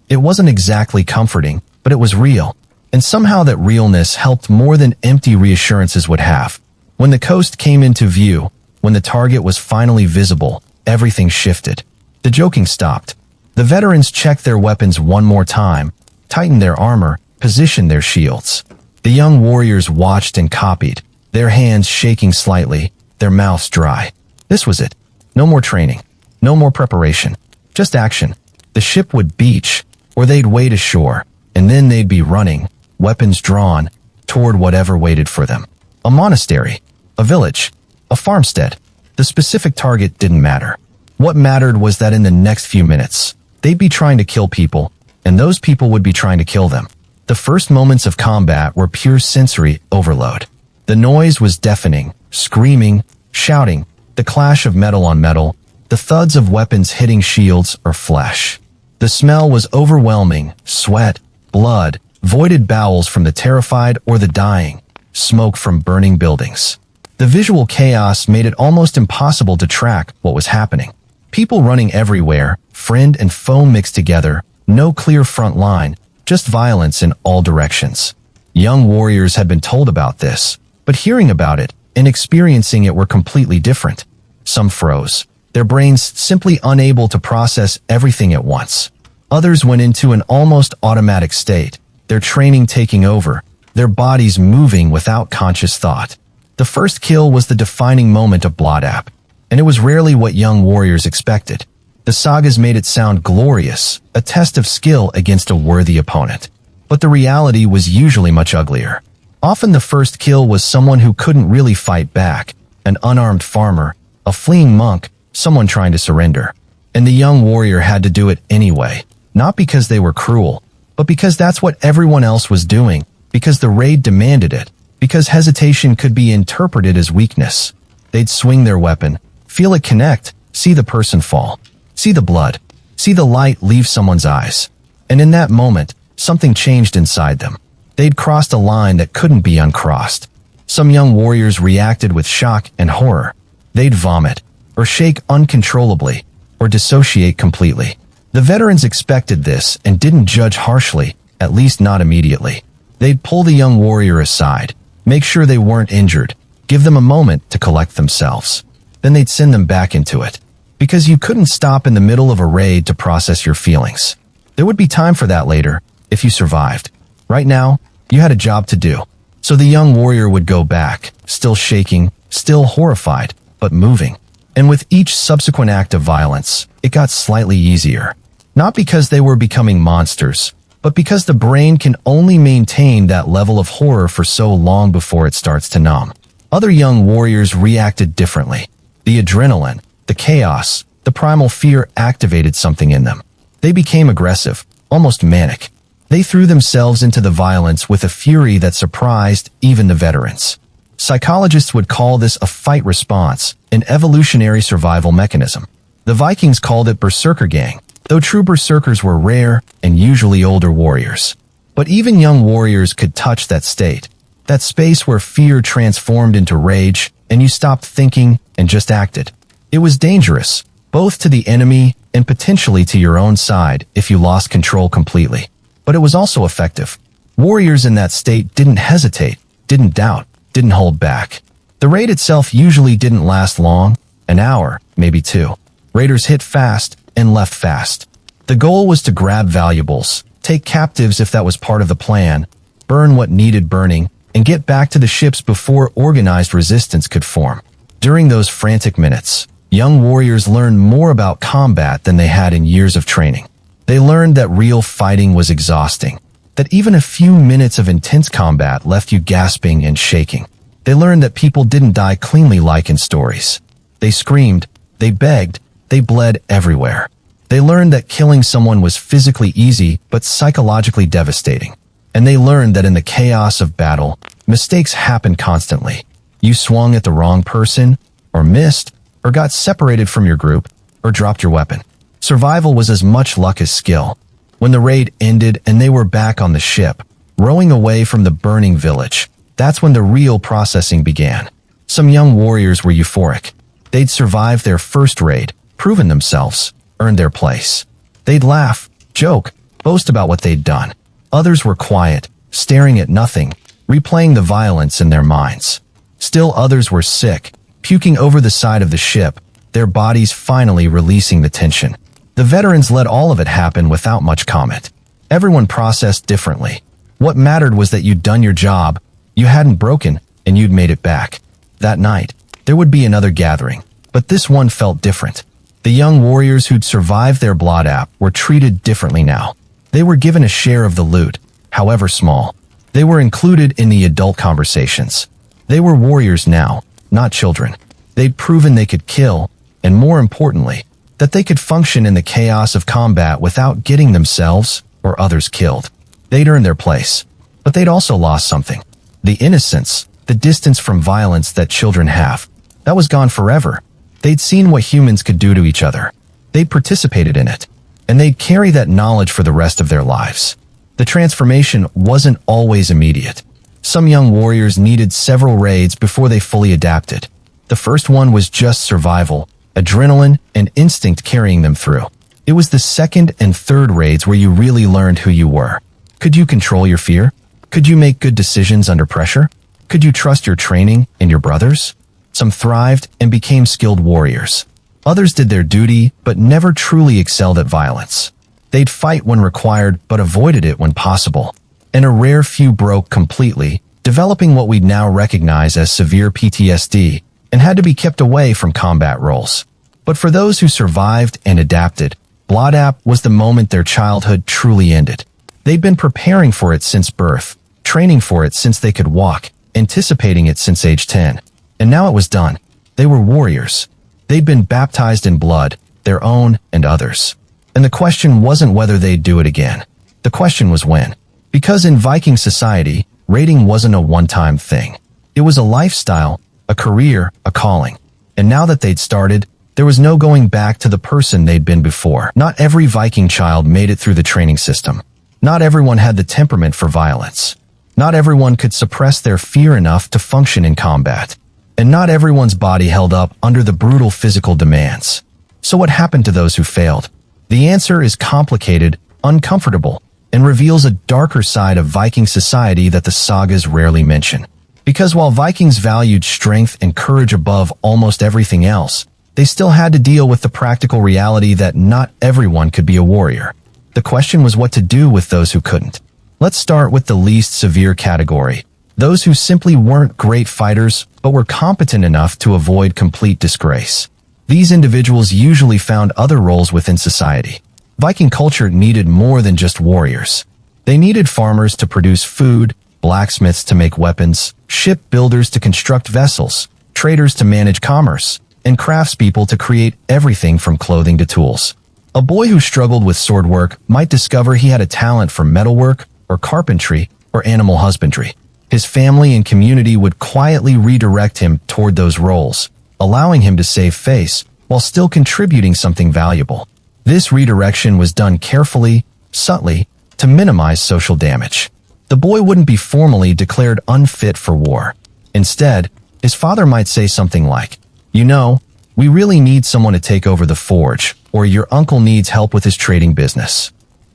It wasn't exactly comforting, but it was real, and somehow that realness helped more than empty reassurances would have. When the coast came into view, when the target was finally visible, everything shifted. The joking stopped. The veterans checked their weapons one more time, tightened their armor, positioned their shields. The young warriors watched and copied, their hands shaking slightly, their mouths dry. This was it. No more training. No more preparation. Just action. The ship would beach, or they'd wade ashore, and then they'd be running, weapons drawn, toward whatever waited for them. A monastery, a village, a farmstead. The specific target didn't matter. What mattered was that in the next few minutes, they'd be trying to kill people, and those people would be trying to kill them. The first moments of combat were pure sensory overload. The noise was deafening, screaming, shouting, the clash of metal on metal, the thuds of weapons hitting shields or flesh. The smell was overwhelming: sweat, blood, voided bowels from the terrified or the dying, smoke from burning buildings. The visual chaos made it almost impossible to track what was happening. People running everywhere, friend and foe mixed together, no clear front line, just violence in all directions. Young warriors had been told about this, but hearing about it and experiencing it were completely different. Some froze. their brains simply unable to process everything at once. Others went into an almost automatic state, their training taking over, their bodies moving without conscious thought. The first kill was the defining moment of Bloodap, and it was rarely what young warriors expected. The sagas made it sound glorious, a test of skill against a worthy opponent. But the reality was usually much uglier. Often the first kill was someone who couldn't really fight back, an unarmed farmer, a fleeing monk, someone trying to surrender. And the young warrior had to do it anyway, not because they were cruel, but because that's what everyone else was doing, because the raid demanded it, because hesitation could be interpreted as weakness. They'd swing their weapon, feel it connect, see the person fall, see the blood, see the light leave someone's eyes. And in that moment, something changed inside them. They'd crossed a line that couldn't be uncrossed. Some young warriors reacted with shock and horror. They'd vomit, or shake uncontrollably, or dissociate completely. The veterans expected this and didn't judge harshly, at least not immediately. They'd pull the young warrior aside, make sure they weren't injured, give them a moment to collect themselves. Then they'd send them back into it. Because you couldn't stop in the middle of a raid to process your feelings. There would be time for that later, if you survived. Right now, you had a job to do. So the young warrior would go back, still shaking, still horrified, but moving. And with each subsequent act of violence, it got slightly easier. Not because they were becoming monsters, but because the brain can only maintain that level of horror for so long before it starts to numb. Other young warriors reacted differently. The adrenaline, the chaos, the primal fear activated something in them. They became aggressive, almost manic. They threw themselves into the violence with a fury that surprised even the veterans. Psychologists would call this a fight response, an evolutionary survival mechanism. The Vikings called it berserker gang, though true berserkers were rare and usually older warriors. But even young warriors could touch that state, that space where fear transformed into rage and you stopped thinking and just acted. It was dangerous, both to the enemy and potentially to your own side if you lost control completely. But it was also effective. Warriors in that state didn't hesitate, didn't doubt, didn't hold back. The raid itself usually didn't last long, an hour, maybe two. Raiders hit fast and left fast. The goal was to grab valuables, take captives if that was part of the plan, burn what needed burning, and get back to the ships before organized resistance could form. During those frantic minutes, young warriors learned more about combat than they had in years of training. They learned that real fighting was exhausting, that even a few minutes of intense combat left you gasping and shaking. They learned that people didn't die cleanly like in stories. They screamed, they begged, they bled everywhere. They learned that killing someone was physically easy but psychologically devastating. And they learned that in the chaos of battle, mistakes happened constantly. You swung at the wrong person, or missed, or got separated from your group, or dropped your weapon. Survival was as much luck as skill. When the raid ended and they were back on the ship, rowing away from the burning village, that's when the real processing began. Some young warriors were euphoric. They'd survived their first raid, proven themselves, earned their place. They'd laugh, joke, boast about what they'd done. Others were quiet, staring at nothing, replaying the violence in their minds. Still others were sick, puking over the side of the ship, their bodies finally releasing the tension. The veterans let all of it happen without much comment. Everyone processed differently. What mattered was that you'd done your job, you hadn't broken, and you'd made it back. That night, there would be another gathering, but this one felt different. The young warriors who'd survived their Bloodap were treated differently now. They were given a share of the loot, however small. They were included in the adult conversations. They were warriors now, not children. They'd proven they could kill, and more importantly, that they could function in the chaos of combat without getting themselves or others killed. They'd earned their place, but they'd also lost something. The innocence, the distance from violence that children have, that was gone forever. They'd seen what humans could do to each other. They'd participated in it, and they'd carry that knowledge for the rest of their lives. The transformation wasn't always immediate. Some young warriors needed several raids before they fully adapted. The first one was just survival, adrenaline, and instinct carrying them through. It was the second and third raids where you really learned who you were. Could you control your fear? Could you make good decisions under pressure? Could you trust your training and your brothers? Some thrived and became skilled warriors. Others did their duty, but never truly excelled at violence. They'd fight when required, but avoided it when possible. And a rare few broke completely, developing what we'd now recognize as severe PTSD, and had to be kept away from combat roles. But for those who survived and adapted, Bloodap was the moment their childhood truly ended. They'd been preparing for it since birth, training for it since they could walk, anticipating it since age 10. And now it was done. They were warriors. They'd been baptized in blood, their own and others. And the question wasn't whether they'd do it again. The question was when. Because in Viking society, raiding wasn't a one-time thing. It was a lifestyle, a career, a calling. And now that they'd started, there was no going back to the person they'd been before. Not every Viking child made it through the training system. Not everyone had the temperament for violence. Not everyone could suppress their fear enough to function in combat. And not everyone's body held up under the brutal physical demands. So what happened to those who failed? The answer is complicated, uncomfortable, and reveals a darker side of Viking society that the sagas rarely mention. Because while Vikings valued strength and courage above almost everything else, they still had to deal with the practical reality that not everyone could be a warrior. The question was what to do with those who couldn't. Let's start with the least severe category. Those who simply weren't great fighters, but were competent enough to avoid complete disgrace. These individuals usually found other roles within society. Viking culture needed more than just warriors. They needed farmers to produce food, blacksmiths to make weapons, shipbuilders to construct vessels, traders to manage commerce, and craftspeople to create everything from clothing to tools. A boy who struggled with sword work might discover he had a talent for metalwork, or carpentry, or animal husbandry. His family and community would quietly redirect him toward those roles, allowing him to save face while still contributing something valuable. This redirection was done carefully, subtly, to minimize social damage. The boy wouldn't be formally declared unfit for war. Instead, his father might say something like, "You know, we really need someone to take over the forge, or your uncle needs help with his trading business."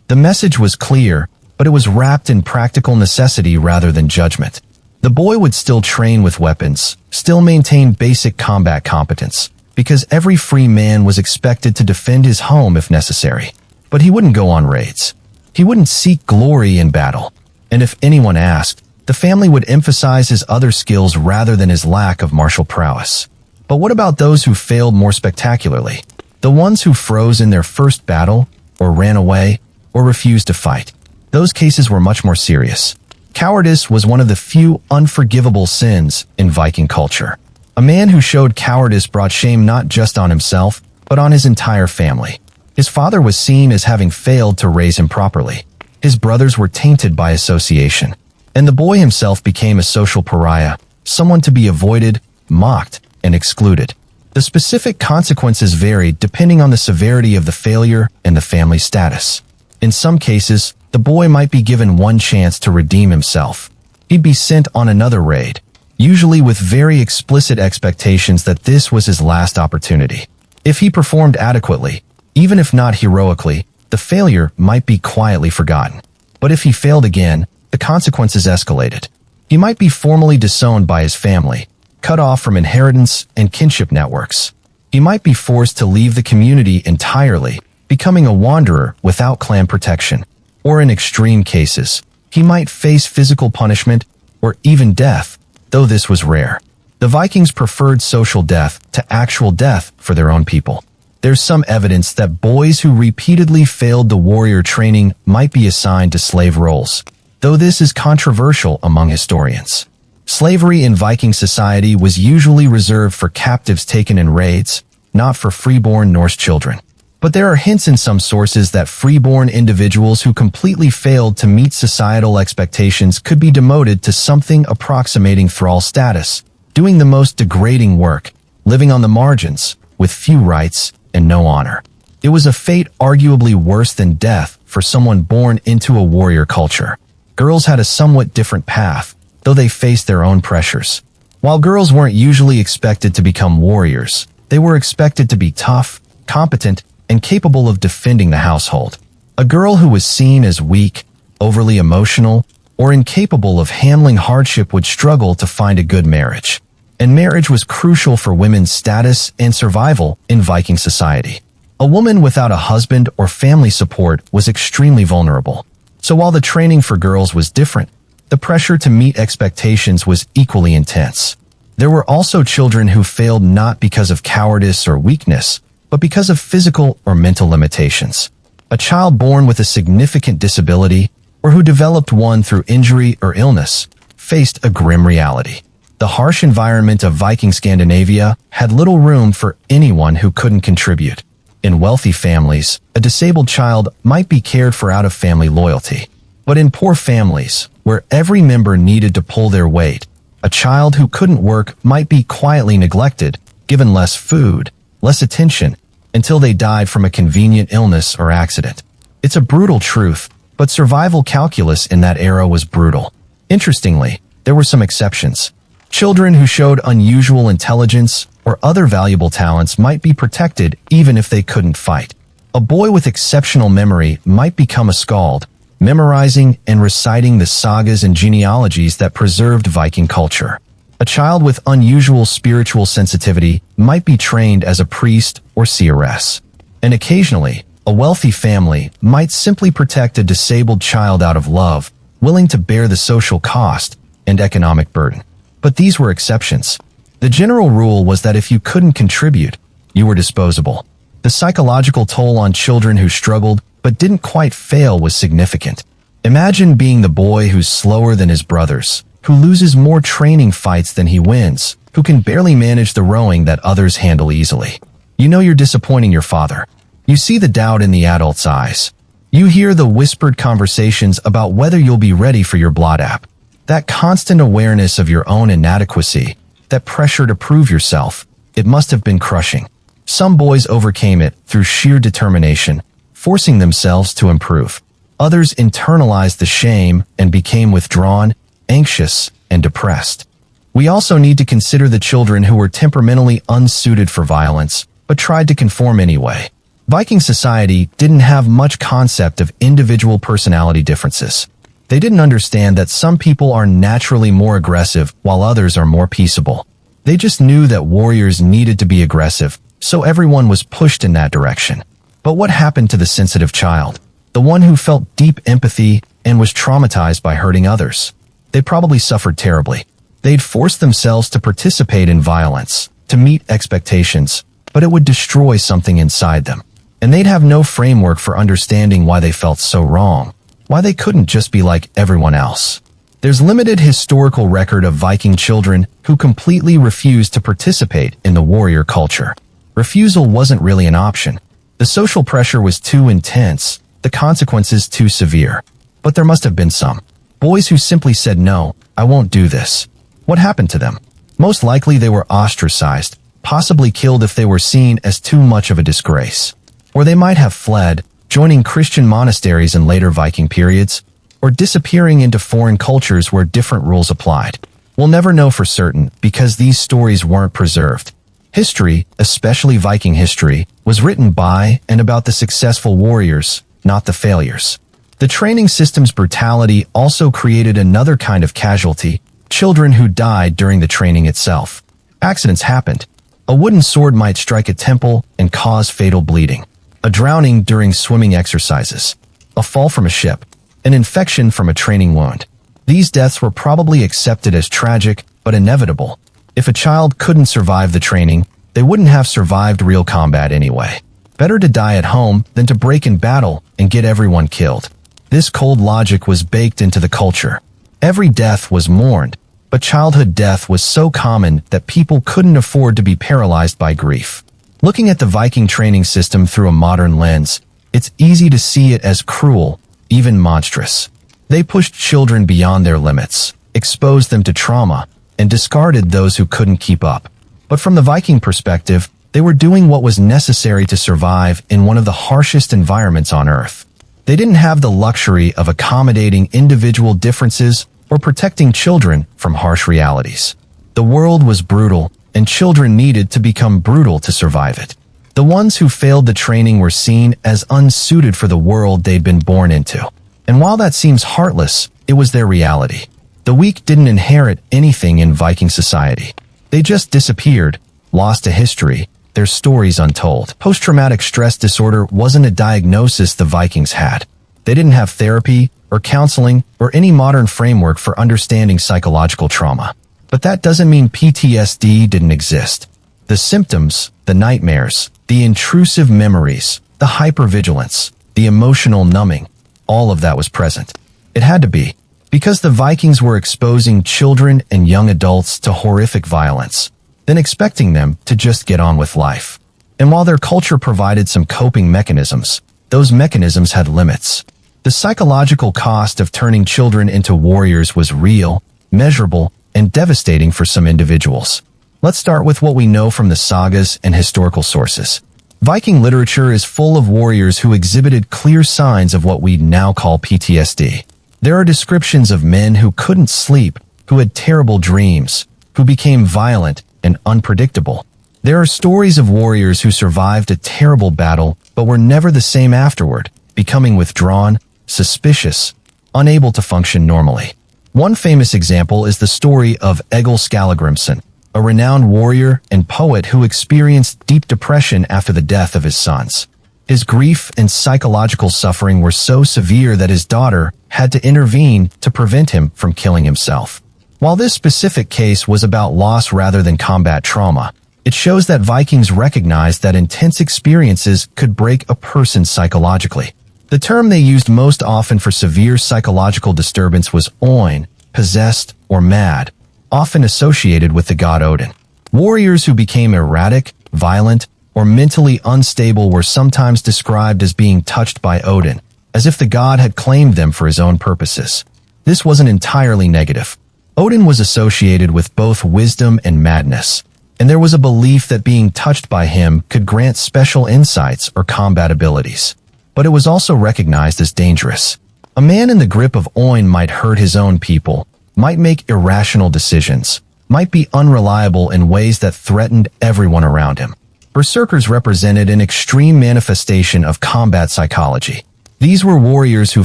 The message was clear, but it was wrapped in practical necessity rather than judgment. The boy would still train with weapons, still maintain basic combat competence, because every free man was expected to defend his home if necessary. But he wouldn't go on raids. He wouldn't seek glory in battle. And if anyone asked, the family would emphasize his other skills rather than his lack of martial prowess. But what about those who failed more spectacularly? The ones who froze in their first battle, or ran away, or refused to fight. Those cases were much more serious. Cowardice was one of the few unforgivable sins in Viking culture. A man who showed cowardice brought shame not just on himself, but on his entire family. His father was seen as having failed to raise him properly. His brothers were tainted by association. And the boy himself became a social pariah, someone to be avoided, mocked, and excluded. The specific consequences varied depending on the severity of the failure and the family status. In some cases, the boy might be given one chance to redeem himself. He'd be sent on another raid, usually with very explicit expectations that this was his last opportunity. If he performed adequately, even if not heroically, the failure might be quietly forgotten. But if he failed again, the consequences escalated. He might be formally disowned by his family, cut off from inheritance and kinship networks. He might be forced to leave the community entirely, becoming a wanderer without clan protection. Or in extreme cases, he might face physical punishment or even death, though this was rare. The Vikings preferred social death to actual death for their own people. There's some evidence that boys who repeatedly failed the warrior training might be assigned to slave roles, though this is controversial among historians. Slavery in Viking society was usually reserved for captives taken in raids, not for freeborn Norse children. But there are hints in some sources that freeborn individuals who completely failed to meet societal expectations could be demoted to something approximating thrall status, doing the most degrading work, living on the margins, with few rights and no honor. It was a fate arguably worse than death for someone born into a warrior culture. Girls had a somewhat different path, though they faced their own pressures. While girls weren't usually expected to become warriors, they were expected to be tough, competent, and capable of defending the household. A girl who was seen as weak, overly emotional, or incapable of handling hardship would struggle to find a good marriage. and marriage was crucial for women's status and survival in Viking society. A woman without a husband or family support was extremely vulnerable. So while the training for girls was different, the pressure to meet expectations was equally intense. There were also children who failed not because of cowardice or weakness, but because of physical or mental limitations. A child born with a significant disability, or who developed one through injury or illness, faced a grim reality. The harsh environment of Viking Scandinavia had little room for anyone who couldn't contribute. In wealthy families, a disabled child might be cared for out of family loyalty. But in poor families, where every member needed to pull their weight, a child who couldn't work might be quietly neglected, given less food, less attention, until they died from a convenient illness or accident. It's a brutal truth, but survival calculus in that era was brutal. Interestingly, there were some exceptions. Children who showed unusual intelligence or other valuable talents might be protected even if they couldn't fight. A boy with exceptional memory might become a skald, memorizing and reciting the sagas and genealogies that preserved Viking culture. A child with unusual spiritual sensitivity might be trained as a priest or seeress. And occasionally, a wealthy family might simply protect a disabled child out of love, willing to bear the social cost and economic burden. But these were exceptions. The general rule was that if you couldn't contribute, you were disposable. The psychological toll on children who struggled but didn't quite fail was significant. Imagine being the boy who's slower than his brothers, who loses more training fights than he wins, who can barely manage the rowing that others handle easily. You know you're disappointing your father. You see the doubt in the adult's eyes. You hear the whispered conversations about whether you'll be ready for your blot app. That constant awareness of your own inadequacy, that pressure to prove yourself, it must have been crushing. Some boys overcame it through sheer determination, forcing themselves to improve. Others internalized the shame and became withdrawn, anxious, and depressed. We also need to consider the children who were temperamentally unsuited for violence, but tried to conform anyway. Viking society didn't have much concept of individual personality differences. They didn't understand that some people are naturally more aggressive while others are more peaceable. They just knew that warriors needed to be aggressive, so everyone was pushed in that direction. But what happened to the sensitive child? The one who felt deep empathy and was traumatized by hurting others? They probably suffered terribly. They'd forced themselves to participate in violence, to meet expectations, but it would destroy something inside them. And they'd have no framework for understanding why they felt so wrong, why they couldn't just be like everyone else. There's limited historical record of Viking children who completely refused to participate in the warrior culture. Refusal wasn't really an option. The social pressure was too intense, the consequences too severe. But there must have been some. Boys who simply said, "No, I won't do this." What happened to them? Most likely they were ostracized, possibly killed if they were seen as too much of a disgrace. Or they might have fled, joining Christian monasteries in later Viking periods, or disappearing into foreign cultures where different rules applied. We'll never know for certain because these stories weren't preserved. History, especially Viking history, was written by and about the successful warriors, not the failures. The training system's brutality also created another kind of casualty, children who died during the training itself. Accidents happened. A wooden sword might strike a temple and cause fatal bleeding. A drowning during swimming exercises. A fall from a ship. An infection from a training wound. These deaths were probably accepted as tragic, but inevitable. If a child couldn't survive the training, they wouldn't have survived real combat anyway. Better to die at home than to break in battle and get everyone killed. This cold logic was baked into the culture. Every death was mourned, but childhood death was so common that people couldn't afford to be paralyzed by grief. Looking at the Viking training system through a modern lens, it's easy to see it as cruel, even monstrous. They pushed children beyond their limits, exposed them to trauma, and discarded those who couldn't keep up. But from the Viking perspective, they were doing what was necessary to survive in one of the harshest environments on Earth. They didn't have the luxury of accommodating individual differences or protecting children from harsh realities. The world was brutal, and children needed to become brutal to survive it. The ones who failed the training were seen as unsuited for the world they'd been born into. And while that seems heartless, it was their reality. The weak didn't inherit anything in Viking society. They just disappeared, lost to history, their stories untold. Post-traumatic stress disorder wasn't a diagnosis the Vikings had. They didn't have therapy or counseling or any modern framework for understanding psychological trauma. But that doesn't mean PTSD didn't exist. The symptoms, the nightmares, the intrusive memories, the hypervigilance, the emotional numbing, all of that was present. It had to be, because the Vikings were exposing children and young adults to horrific violence, then expecting them to just get on with life. And while their culture provided some coping mechanisms, those mechanisms had limits. The psychological cost of turning children into warriors was real, measurable, and devastating for some individuals. Let's start with what we know from the sagas and historical sources. Viking literature is full of warriors who exhibited clear signs of what we now call PTSD. There are descriptions of men who couldn't sleep, who had terrible dreams, who became violent and unpredictable. There are stories of warriors who survived a terrible battle but were never the same afterward, becoming withdrawn, suspicious, unable to function normally. One famous example is the story of Egil Skallagrimsson, a renowned warrior and poet who experienced deep depression after the death of his sons. His grief and psychological suffering were so severe that his daughter had to intervene to prevent him from killing himself. While this specific case was about loss rather than combat trauma, it shows that Vikings recognized that intense experiences could break a person psychologically. The term they used most often for severe psychological disturbance was oin, possessed, or mad, often associated with the god Odin. Warriors who became erratic, violent, or mentally unstable were sometimes described as being touched by Odin, as if the god had claimed them for his own purposes. This wasn't entirely negative. Odin was associated with both wisdom and madness, and there was a belief that being touched by him could grant special insights or combat abilities. But it was also recognized as dangerous. A man in the grip of Oin might hurt his own people, might make irrational decisions, might be unreliable in ways that threatened everyone around him. Berserkers represented an extreme manifestation of combat psychology. These were warriors who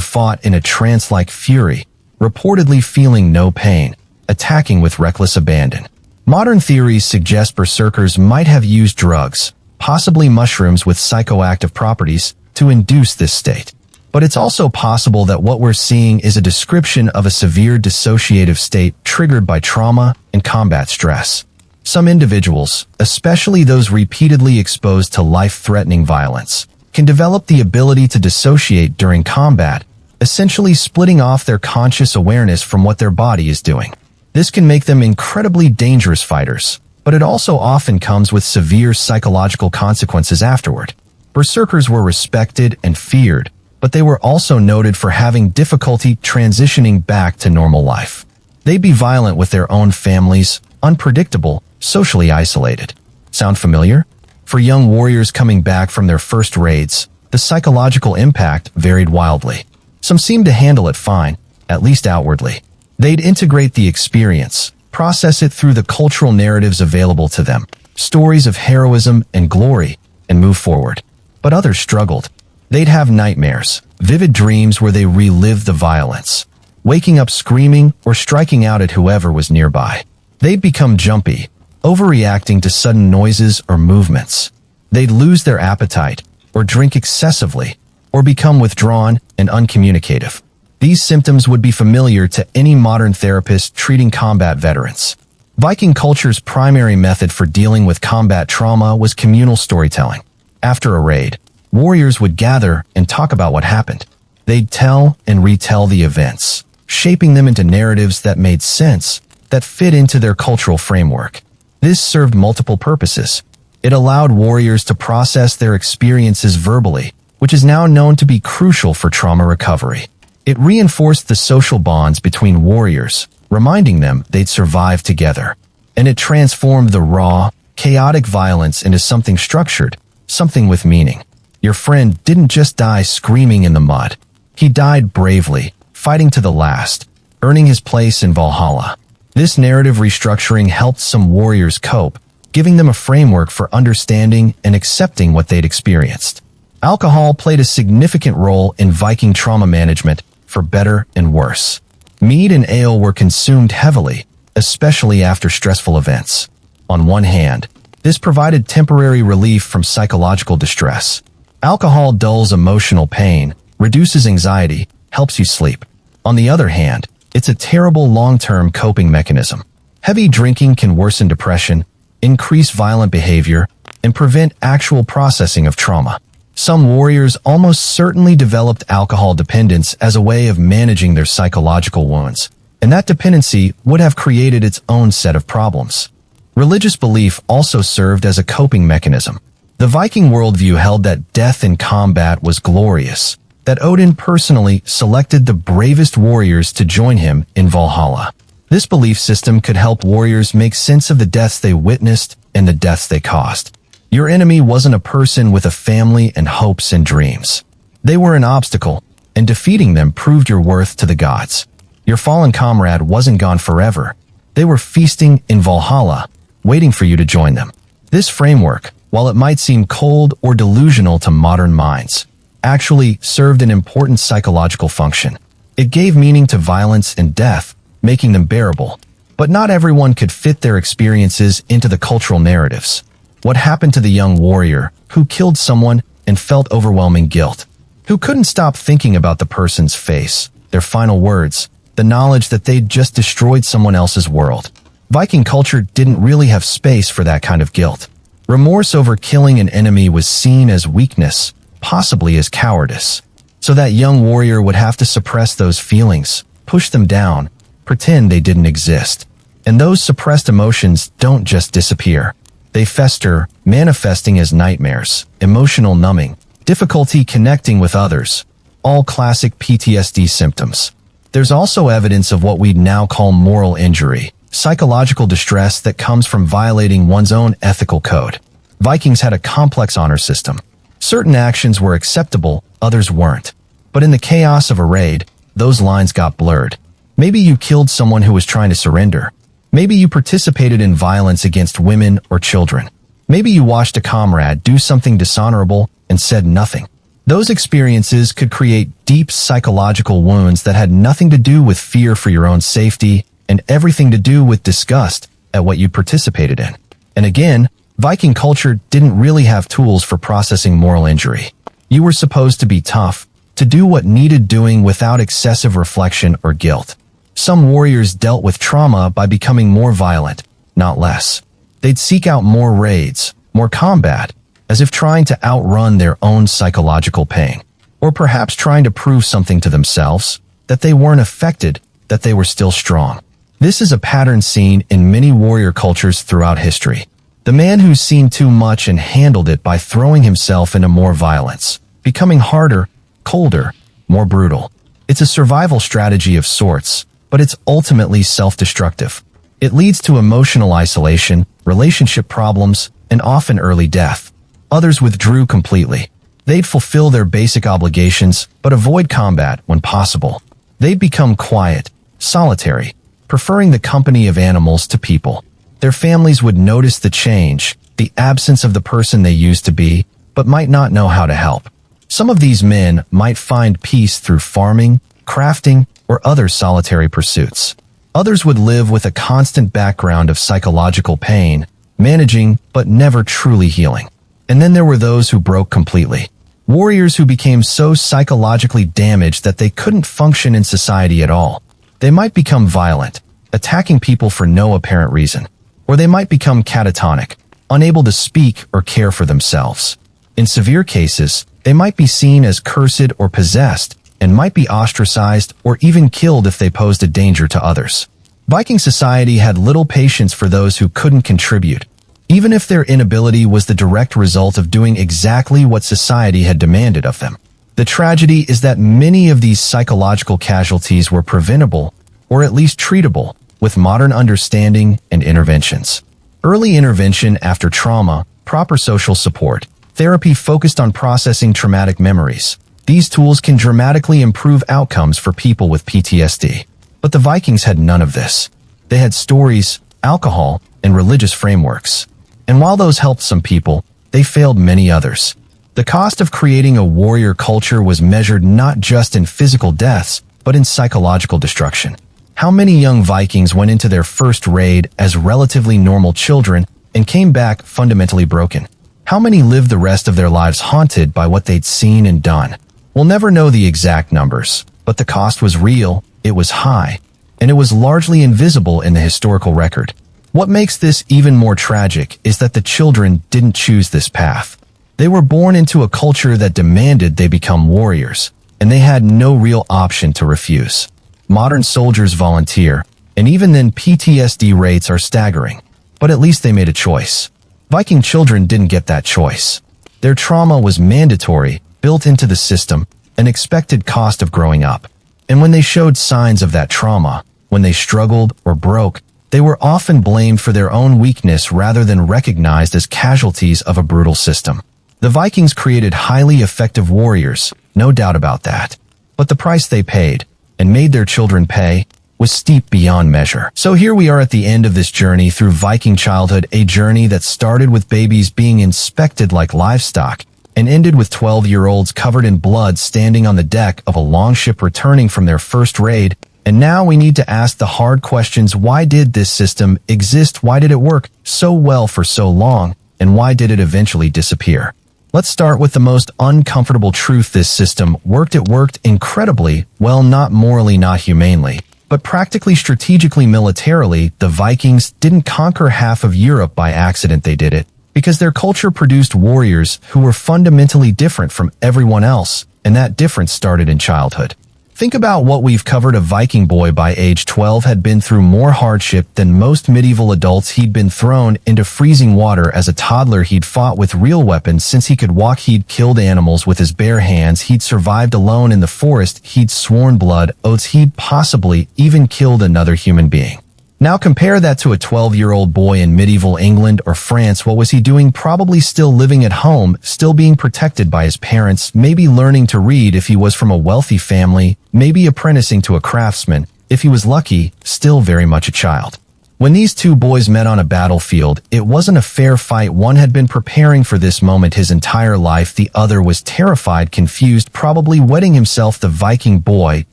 fought in a trance-like fury, reportedly feeling no pain, attacking with reckless abandon. Modern theories suggest berserkers might have used drugs, possibly mushrooms with psychoactive properties, to induce this state. But it's also possible that what we're seeing is a description of a severe dissociative state triggered by trauma and combat stress. Some individuals, especially those repeatedly exposed to life-threatening violence, can develop the ability to dissociate during combat, essentially splitting off their conscious awareness from what their body is doing. This can make them incredibly dangerous fighters, but it also often comes with severe psychological consequences afterward. Berserkers were respected and feared, but they were also noted for having difficulty transitioning back to normal life. They'd be violent with their own families, unpredictable, socially isolated. Sound familiar? For young warriors coming back from their first raids, the psychological impact varied wildly. Some seemed to handle it fine, at least outwardly. They'd integrate the experience, process it through the cultural narratives available to them, stories of heroism and glory, and move forward. But others struggled. They'd have nightmares, vivid dreams where they relived the violence, waking up screaming or striking out at whoever was nearby. They'd become jumpy, overreacting to sudden noises or movements. They'd lose their appetite, or drink excessively, or become withdrawn and uncommunicative. These symptoms would be familiar to any modern therapist treating combat veterans. Viking culture's primary method for dealing with combat trauma was communal storytelling. After a raid, warriors would gather and talk about what happened. They'd tell and retell the events, shaping them into narratives that made sense, that fit into their cultural framework. This served multiple purposes. It allowed warriors to process their experiences verbally, which is now known to be crucial for trauma recovery. It reinforced the social bonds between warriors, reminding them they'd survive together. And it transformed the raw, chaotic violence into something structured, something with meaning. Your friend didn't just die screaming in the mud. He died bravely, fighting to the last, earning his place in Valhalla. This narrative restructuring helped some warriors cope, giving them a framework for understanding and accepting what they'd experienced. Alcohol played a significant role in Viking trauma management, for better and worse. Mead and ale were consumed heavily, especially after stressful events. On one hand, this provided temporary relief from psychological distress. Alcohol dulls emotional pain, reduces anxiety, helps you sleep. On the other hand, it's a terrible long-term coping mechanism. Heavy drinking can worsen depression, increase violent behavior, and prevent actual processing of trauma. Some warriors almost certainly developed alcohol dependence as a way of managing their psychological wounds, and that dependency would have created its own set of problems. Religious belief also served as a coping mechanism. The Viking worldview held that death in combat was glorious, that Odin personally selected the bravest warriors to join him in Valhalla. This belief system could help warriors make sense of the deaths they witnessed and the deaths they caused. Your enemy wasn't a person with a family and hopes and dreams. They were an obstacle, and defeating them proved your worth to the gods. Your fallen comrade wasn't gone forever. They were feasting in Valhalla, waiting for you to join them. This framework, while it might seem cold or delusional to modern minds, actually served an important psychological function. It gave meaning to violence and death, making them bearable. But not everyone could fit their experiences into the cultural narratives. What happened to the young warrior who killed someone and felt overwhelming guilt? Who couldn't stop thinking about the person's face, their final words, the knowledge that they'd just destroyed someone else's world? Viking culture didn't really have space for that kind of guilt. Remorse over killing an enemy was seen as weakness, possibly as cowardice. So that young warrior would have to suppress those feelings, push them down, pretend they didn't exist. And those suppressed emotions don't just disappear. They fester, manifesting as nightmares, emotional numbing, difficulty connecting with others, all classic PTSD symptoms. There's also evidence of what we'd now call moral injury, psychological distress that comes from violating one's own ethical code. Vikings had a complex honor system. Certain actions were acceptable, others weren't. But in the chaos of a raid, those lines got blurred. Maybe you killed someone who was trying to surrender. Maybe you participated in violence against women or children. Maybe you watched a comrade do something dishonorable and said nothing. Those experiences could create deep psychological wounds that had nothing to do with fear for your own safety and everything to do with disgust at what you participated in. And again, Viking culture didn't really have tools for processing moral injury. You were supposed to be tough, to do what needed doing without excessive reflection or guilt. Some warriors dealt with trauma by becoming more violent, not less. They'd seek out more raids, more combat, as if trying to outrun their own psychological pain. Or perhaps trying to prove something to themselves, that they weren't affected, that they were still strong. This is a pattern seen in many warrior cultures throughout history. The man who's seen too much and handled it by throwing himself into more violence, becoming harder, colder, more brutal. It's a survival strategy of sorts, but it's ultimately self-destructive. It leads to emotional isolation, relationship problems, and often early death. Others withdrew completely. They'd fulfill their basic obligations, but avoid combat when possible. They'd become quiet, solitary, preferring the company of animals to people. Their families would notice the change, the absence of the person they used to be, but might not know how to help. Some of these men might find peace through farming, crafting, or other solitary pursuits. Others would live with a constant background of psychological pain, managing but never truly healing. And then there were those who broke completely. Warriors who became so psychologically damaged that they couldn't function in society at all. They might become violent, attacking people for no apparent reason. Or they might become catatonic, unable to speak or care for themselves. In severe cases, they might be seen as cursed or possessed, and might be ostracized or even killed if they posed a danger to others. Viking society had little patience for those who couldn't contribute, even if their inability was the direct result of doing exactly what society had demanded of them. The tragedy is that many of these psychological casualties were preventable, or at least treatable, with modern understanding and interventions. Early intervention after trauma, proper social support, therapy focused on processing traumatic memories. These tools can dramatically improve outcomes for people with PTSD. But the Vikings had none of this. They had stories, alcohol, and religious frameworks. And while those helped some people, they failed many others. The cost of creating a warrior culture was measured not just in physical deaths, but in psychological destruction. How many young Vikings went into their first raid as relatively normal children and came back fundamentally broken? How many lived the rest of their lives haunted by what they'd seen and done? We'll never know the exact numbers, but the cost was real, it was high, and it was largely invisible in the historical record. What makes this even more tragic is that the children didn't choose this path. They were born into a culture that demanded they become warriors, and they had no real option to refuse. Modern soldiers volunteer, and even then PTSD rates are staggering. But at least they made a choice. Viking children didn't get that choice. Their trauma was mandatory, built into the system, an expected cost of growing up. And when they showed signs of that trauma, when they struggled or broke, they were often blamed for their own weakness rather than recognized as casualties of a brutal system. The Vikings created highly effective warriors, no doubt about that. But the price they paid, and made their children pay, was steep beyond measure. So here we are at the end of this journey through Viking childhood, a journey that started with babies being inspected like livestock, and ended with 12-year-olds covered in blood standing on the deck of a longship returning from their first raid. And now we need to ask the hard questions: why did this system exist? Why did it work so well for so long? And why did it eventually disappear? Let's start with the most uncomfortable truth: this system worked. It worked incredibly well, not morally, not humanely, but practically, strategically, militarily. The Vikings didn't conquer half of Europe by accident. They did it because their culture produced warriors who were fundamentally different from everyone else, and that difference started in childhood. Think about what we've covered. A Viking boy by age 12 had been through more hardship than most medieval adults. He'd been thrown into freezing water as a toddler. He'd fought with real weapons since he could walk. He'd killed animals with his bare hands. He'd survived alone in the forest. He'd sworn blood oaths. He'd possibly even killed another human being. Now compare that to a 12-year-old boy in medieval England or France. What was he doing? Probably still living at home, still being protected by his parents, maybe learning to read if he was from a wealthy family, maybe apprenticing to a craftsman. If he was lucky, still very much a child. When these two boys met on a battlefield, it wasn't a fair fight. One had been preparing for this moment his entire life. The other was terrified, confused, probably wetting himself. The Viking boy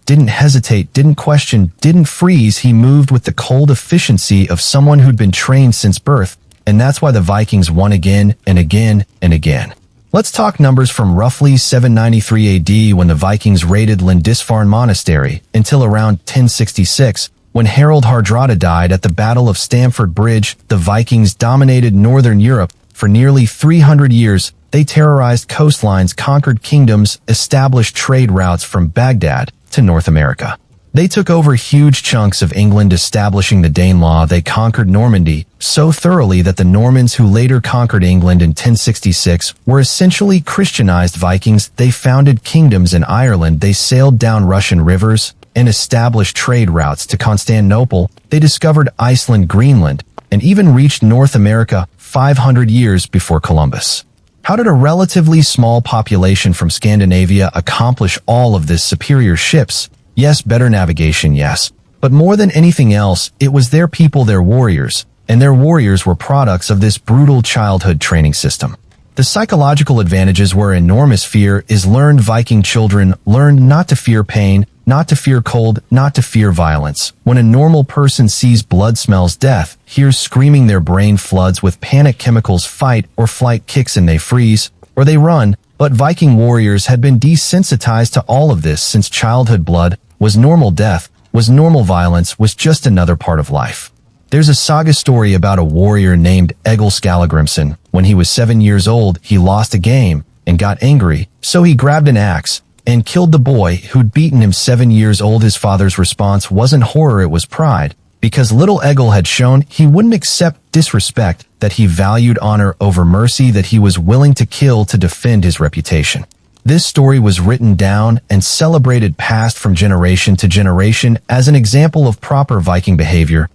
didn't hesitate, didn't question, didn't freeze. He moved with the cold efficiency of someone who'd been trained since birth. And that's why the Vikings won again and again and again. Let's talk numbers. From roughly 793 AD, when the Vikings raided Lindisfarne Monastery, until around 1066, when Harold Hardrada died at the Battle of Stamford Bridge. The Vikings dominated northern Europe for nearly 300 years. They terrorized coastlines, conquered kingdoms, established trade routes from Baghdad to North America. They took over huge chunks of England, establishing the Danelaw. They conquered Normandy so thoroughly that the Normans, who later conquered England in 1066, were essentially Christianized Vikings. They founded kingdoms in Ireland. They sailed down Russian rivers and established trade routes to Constantinople. They discovered Iceland, Greenland, and even reached North America 500 years before Columbus. How did a relatively small population from Scandinavia accomplish all of this? Superior ships, yes, better navigation, yes, but more than anything else, it was their people, their warriors, and their warriors were products of this brutal childhood training system. The psychological advantages were enormous. Fear is learned. Viking children learned not to fear pain, not to fear cold, not to fear violence. When a normal person sees blood, smells death, hears screaming, their brain floods with panic chemicals. Fight or flight kicks and they freeze, or they run. But Viking warriors had been desensitized to all of this since childhood. Blood was normal, death was normal, violence was just another part of life. There's a saga story about a warrior named Egil Skallagrimsson. When he was 7 years old, he lost a game and got angry, so he grabbed an axe and killed the boy who'd beaten him. 7 years old, his father's response wasn't horror, it was pride, because little Egil had shown he wouldn't accept disrespect, that he valued honor over mercy, that he was willing to kill to defend his reputation. This story was written down and celebrated, passed from generation to generation as an example of proper Viking behavior.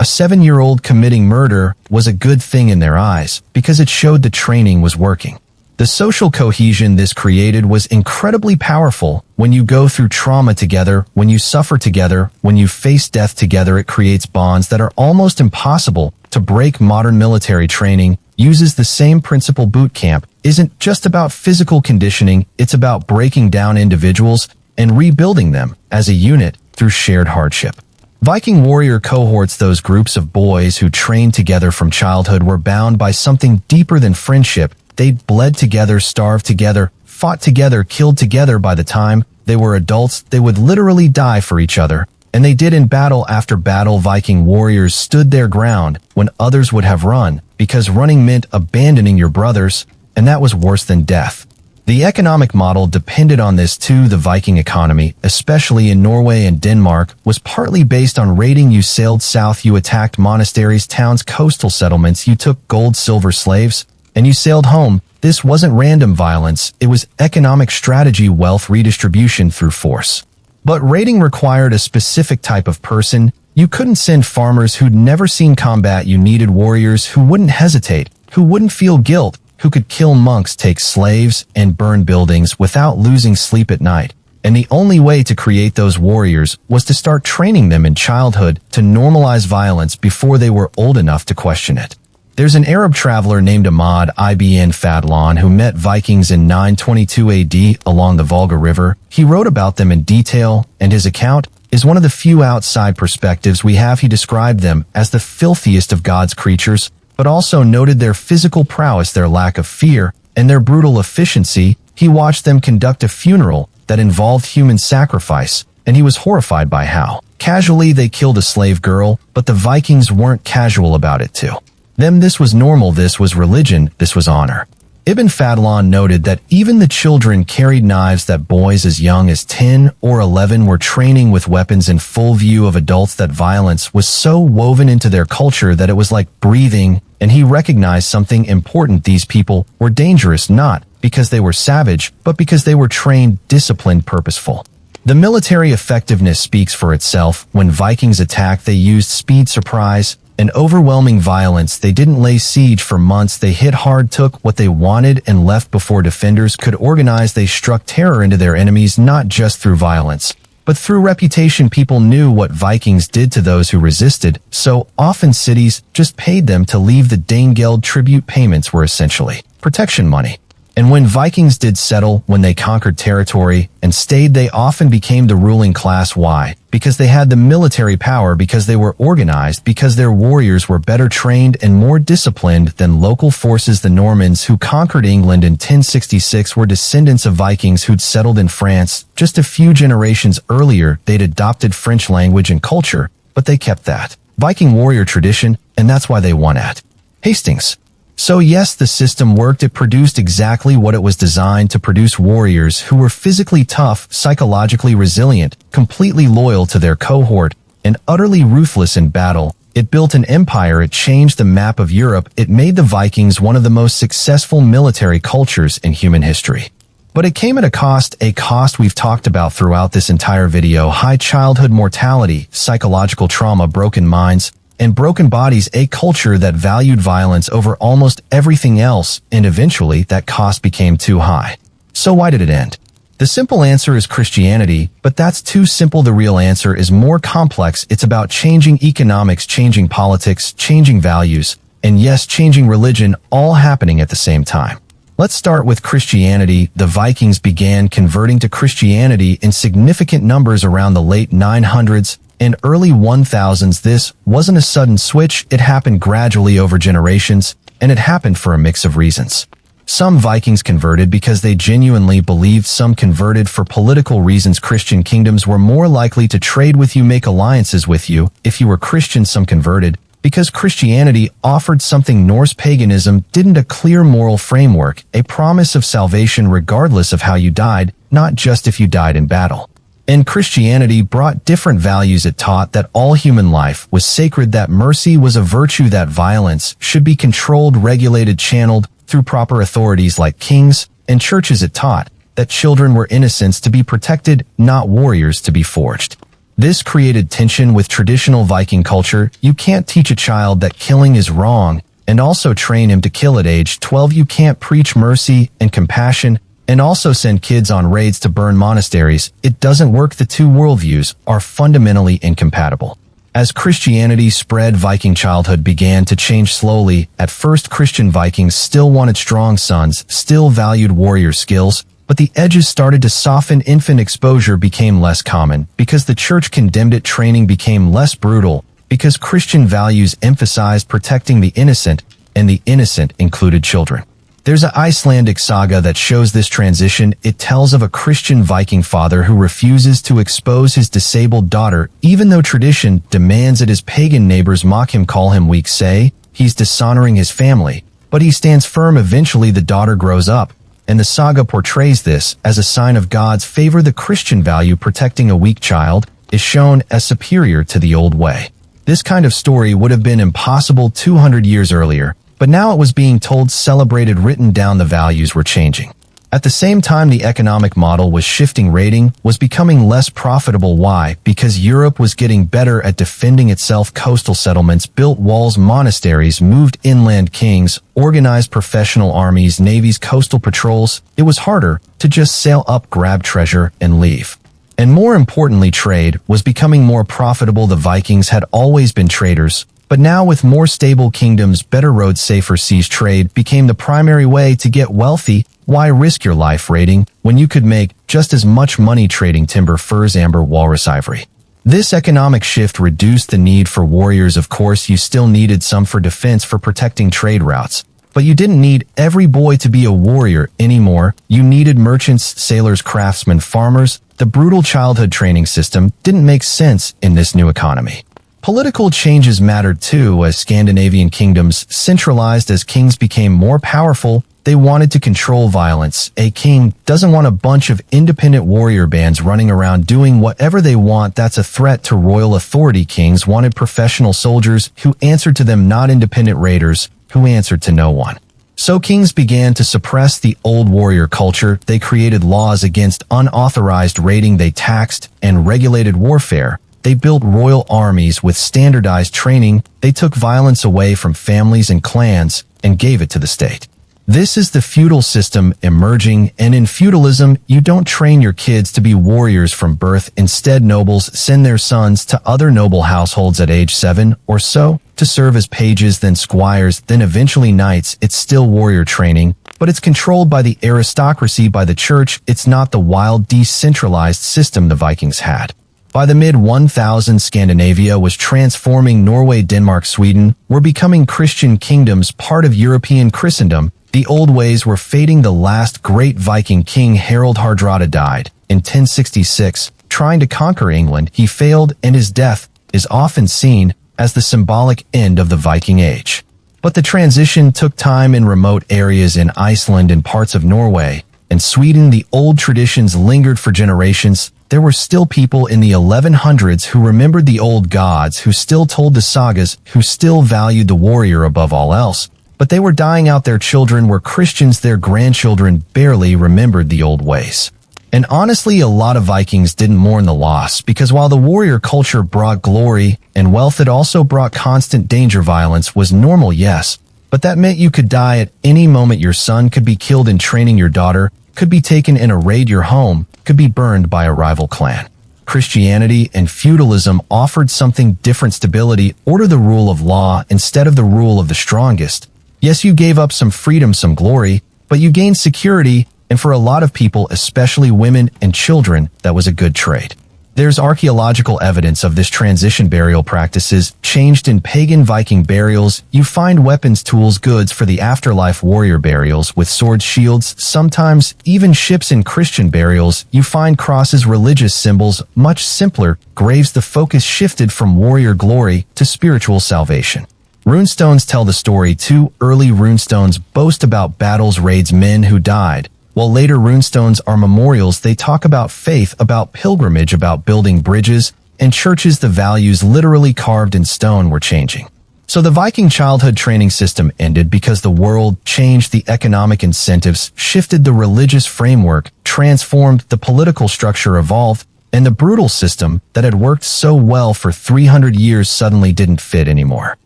A 7-year-old committing murder was a good thing in their eyes because it showed the training was working. The social cohesion this created was incredibly powerful. When you go through trauma together, when you suffer together, when you face death together, it creates bonds that are almost impossible to break. Modern military training uses the same principle. Boot camp isn't just about physical conditioning, it's about breaking down individuals and rebuilding them as a unit through shared hardship. Viking warrior cohorts, those groups of boys who trained together from childhood, were bound by something deeper than friendship. They'd bled together, starved together, fought together, killed together. By the time they were adults, they would literally die for each other. And they did in battle after battle. Viking warriors stood their ground when others would have run, because running meant abandoning your brothers, and that was worse than death. The economic model depended on this too. The Viking economy, especially in Norway and Denmark, was partly based on raiding. You sailed south, you attacked monasteries, towns, coastal settlements, you took gold, silver, slaves, and you sailed home. This wasn't random violence, it was economic strategy, wealth redistribution through force. But raiding required a specific type of person. You couldn't send farmers who'd never seen combat. You needed warriors who wouldn't hesitate, who wouldn't feel guilt, who could kill monks, take slaves, and burn buildings without losing sleep at night. And the only way to create those warriors was to start training them in childhood to normalize violence before they were old enough to question it. There's an Arab traveler named Ahmad ibn Fadlan who met Vikings in 922 AD along the Volga River. He wrote about them in detail, and his account is one of the few outside perspectives we have. He described them as the filthiest of God's creatures, but also noted their physical prowess, their lack of fear, and their brutal efficiency. He watched them conduct a funeral that involved human sacrifice, and he was horrified by how casually they killed a slave girl. But the Vikings weren't casual about it too. Them, this was normal, this was religion, this was honor. Ibn Fadlan noted that even the children carried knives, that boys as young as 10 or 11 were training with weapons in full view of adults, that violence was so woven into their culture that it was like breathing. And he recognized something important: these people were dangerous not because they were savage, but because they were trained, disciplined, purposeful. The military effectiveness speaks for itself. When Vikings attacked, they used speed, surprise, and overwhelming violence. They didn't lay siege for months. They hit hard, took what they wanted, and left before defenders could organize. They struck terror into their enemies, not just through violence, but through reputation. People knew what Vikings did to those who resisted, so often cities just paid them to leave. The Danegeld tribute payments were essentially protection money. And when Vikings did settle, when they conquered territory and stayed, they often became the ruling class. Why? Because they had the military power, because they were organized, because their warriors were better trained and more disciplined than local forces. The Normans who conquered England in 1066 were descendants of Vikings who'd settled in France just a few generations earlier. They'd adopted French language and culture, but they kept that Viking warrior tradition, and that's why they won at Hastings. So yes, the system worked. It produced exactly what it was designed to produce: warriors who were physically tough, psychologically resilient, completely loyal to their cohort, and utterly ruthless in battle. It built an empire. It changed the map of Europe. It made the Vikings one of the most successful military cultures in human history. But it came at a cost we've talked about throughout this entire video: high childhood mortality, psychological trauma, broken minds, and broken bodies, a culture that valued violence over almost everything else, and eventually that cost became too high. So why did it end? The simple answer is Christianity, but that's too simple. The real answer is more complex. It's about changing economics, changing politics, changing values, and yes, changing religion, all happening at the same time. Let's start with Christianity. The Vikings began converting to Christianity in significant numbers around the late 900s and early 1000s. This wasn't a sudden switch. It happened gradually over generations, and it happened for a mix of reasons. Some Vikings converted because they genuinely believed. Some converted for political reasons. Christian kingdoms were more likely to trade with you, make alliances with you, if you were Christian. Some converted because Christianity offered something Norse paganism didn't: a clear moral framework, a promise of salvation regardless of how you died, not just if you died in battle. And Christianity brought different values. It taught that all human life was sacred, that mercy was a virtue, that violence should be controlled, regulated, channeled through proper authorities like kings and churches. It taught that children were innocents to be protected, not warriors to be forged. This created tension with traditional Viking culture. You can't teach a child that killing is wrong and also train him to kill at age 12. You can't preach mercy and compassion and also send kids on raids to burn monasteries. It doesn't work. The two worldviews are fundamentally incompatible. As Christianity spread, Viking childhood began to change slowly. At first, Christian Vikings still wanted strong sons, still valued warrior skills, But the edges started to soften. Infant exposure became less common because the church condemned it. Training became less brutal because Christian values emphasized protecting the innocent, and the innocent included children. There's an Icelandic saga that shows this transition. It tells of a Christian Viking father who refuses to expose his disabled daughter, even though tradition demands it. His pagan neighbors mock him, call him weak, say he's dishonoring his family, but he stands firm. Eventually, the daughter grows up, and the saga portrays this as a sign of God's favor. The Christian value protecting a weak child is shown as superior to the old way. This kind of story would have been impossible 200 years earlier, but now it was being told, celebrated, written down. The values were changing. At the same time, the economic model was shifting. Raiding was becoming less profitable. Why? Because Europe was getting better at defending itself. Coastal settlements built walls, monasteries moved inland, kings organized professional armies, navies, coastal patrols. It was harder to just sail up, grab treasure, and leave. And more importantly, trade was becoming more profitable. The Vikings had always been traders, but now with more stable kingdoms, better roads, safer seas, trade became the primary way to get wealthy. Why risk your life raiding when you could make just as much money trading timber, furs, amber, walrus, ivory? This economic shift reduced the need for warriors. Of course, you still needed some for defense, for protecting trade routes, but you didn't need every boy to be a warrior anymore. You needed merchants, sailors, craftsmen, farmers. The brutal childhood training system didn't make sense in this new economy. Political changes mattered too. As Scandinavian kingdoms centralized, as kings became more powerful, they wanted to control violence. A king doesn't want a bunch of independent warrior bands running around doing whatever they want. That's a threat to royal authority. Kings wanted professional soldiers who answered to them, not independent raiders who answered to no one. So kings began to suppress the old warrior culture. They created laws against unauthorized raiding. They taxed and regulated warfare. They built royal armies with standardized training. They took violence away from families and clans and gave it to the state. This is the feudal system emerging, and in feudalism, you don't train your kids to be warriors from birth. Instead, nobles send their sons to other noble households at age 7 or so to serve as pages, then squires, then eventually knights. It's still warrior training, but it's controlled by the aristocracy, by the church. It's not the wild, decentralized system the Vikings had. By the mid-1000s, Scandinavia was transforming. Norway, Denmark, Sweden were becoming Christian kingdoms, part of European Christendom. The old ways were fading. The last great Viking king, Harald Hardrada, died in 1066, trying to conquer England. He failed, and his death is often seen as the symbolic end of the Viking Age. But the transition took time. In remote areas in Iceland and parts of Norway and Sweden, the old traditions lingered for generations. There were still people in the 1100s who remembered the old gods, who still told the sagas, who still valued the warrior above all else. But they were dying out. Their children were Christians. Their grandchildren barely remembered the old ways. And honestly, a lot of Vikings didn't mourn the loss, because while the warrior culture brought glory and wealth, it also brought constant danger. Violence was normal, yes, but that meant you could die at any moment. Your son could be killed in training. Your daughter could be taken in a raid. Your home could be burned by a rival clan. Christianity and feudalism offered something different: stability, order, the rule of law instead of the rule of the strongest. Yes, you gave up some freedom, some glory, but you gained security, and for a lot of people, especially women and children, that was a good trade. There's archaeological evidence of this transition. Burial practices changed in pagan Viking burials. You find weapons, tools, goods for the afterlife. Warrior burials with swords, shields, sometimes even ships. In Christian burials, you find crosses, religious symbols, much simpler graves. The focus shifted from warrior glory to spiritual salvation. Runestones tell the story too. Early runestones boast about battles, raids, men who died, while later runestones are memorials. They talk about faith, about pilgrimage, about building bridges and churches. The values literally carved in stone were changing. So the Viking childhood training system ended because the world changed. The economic incentives shifted, the religious framework transformed, the political structure evolved, and the brutal system that had worked so well for 300 years suddenly didn't fit anymore.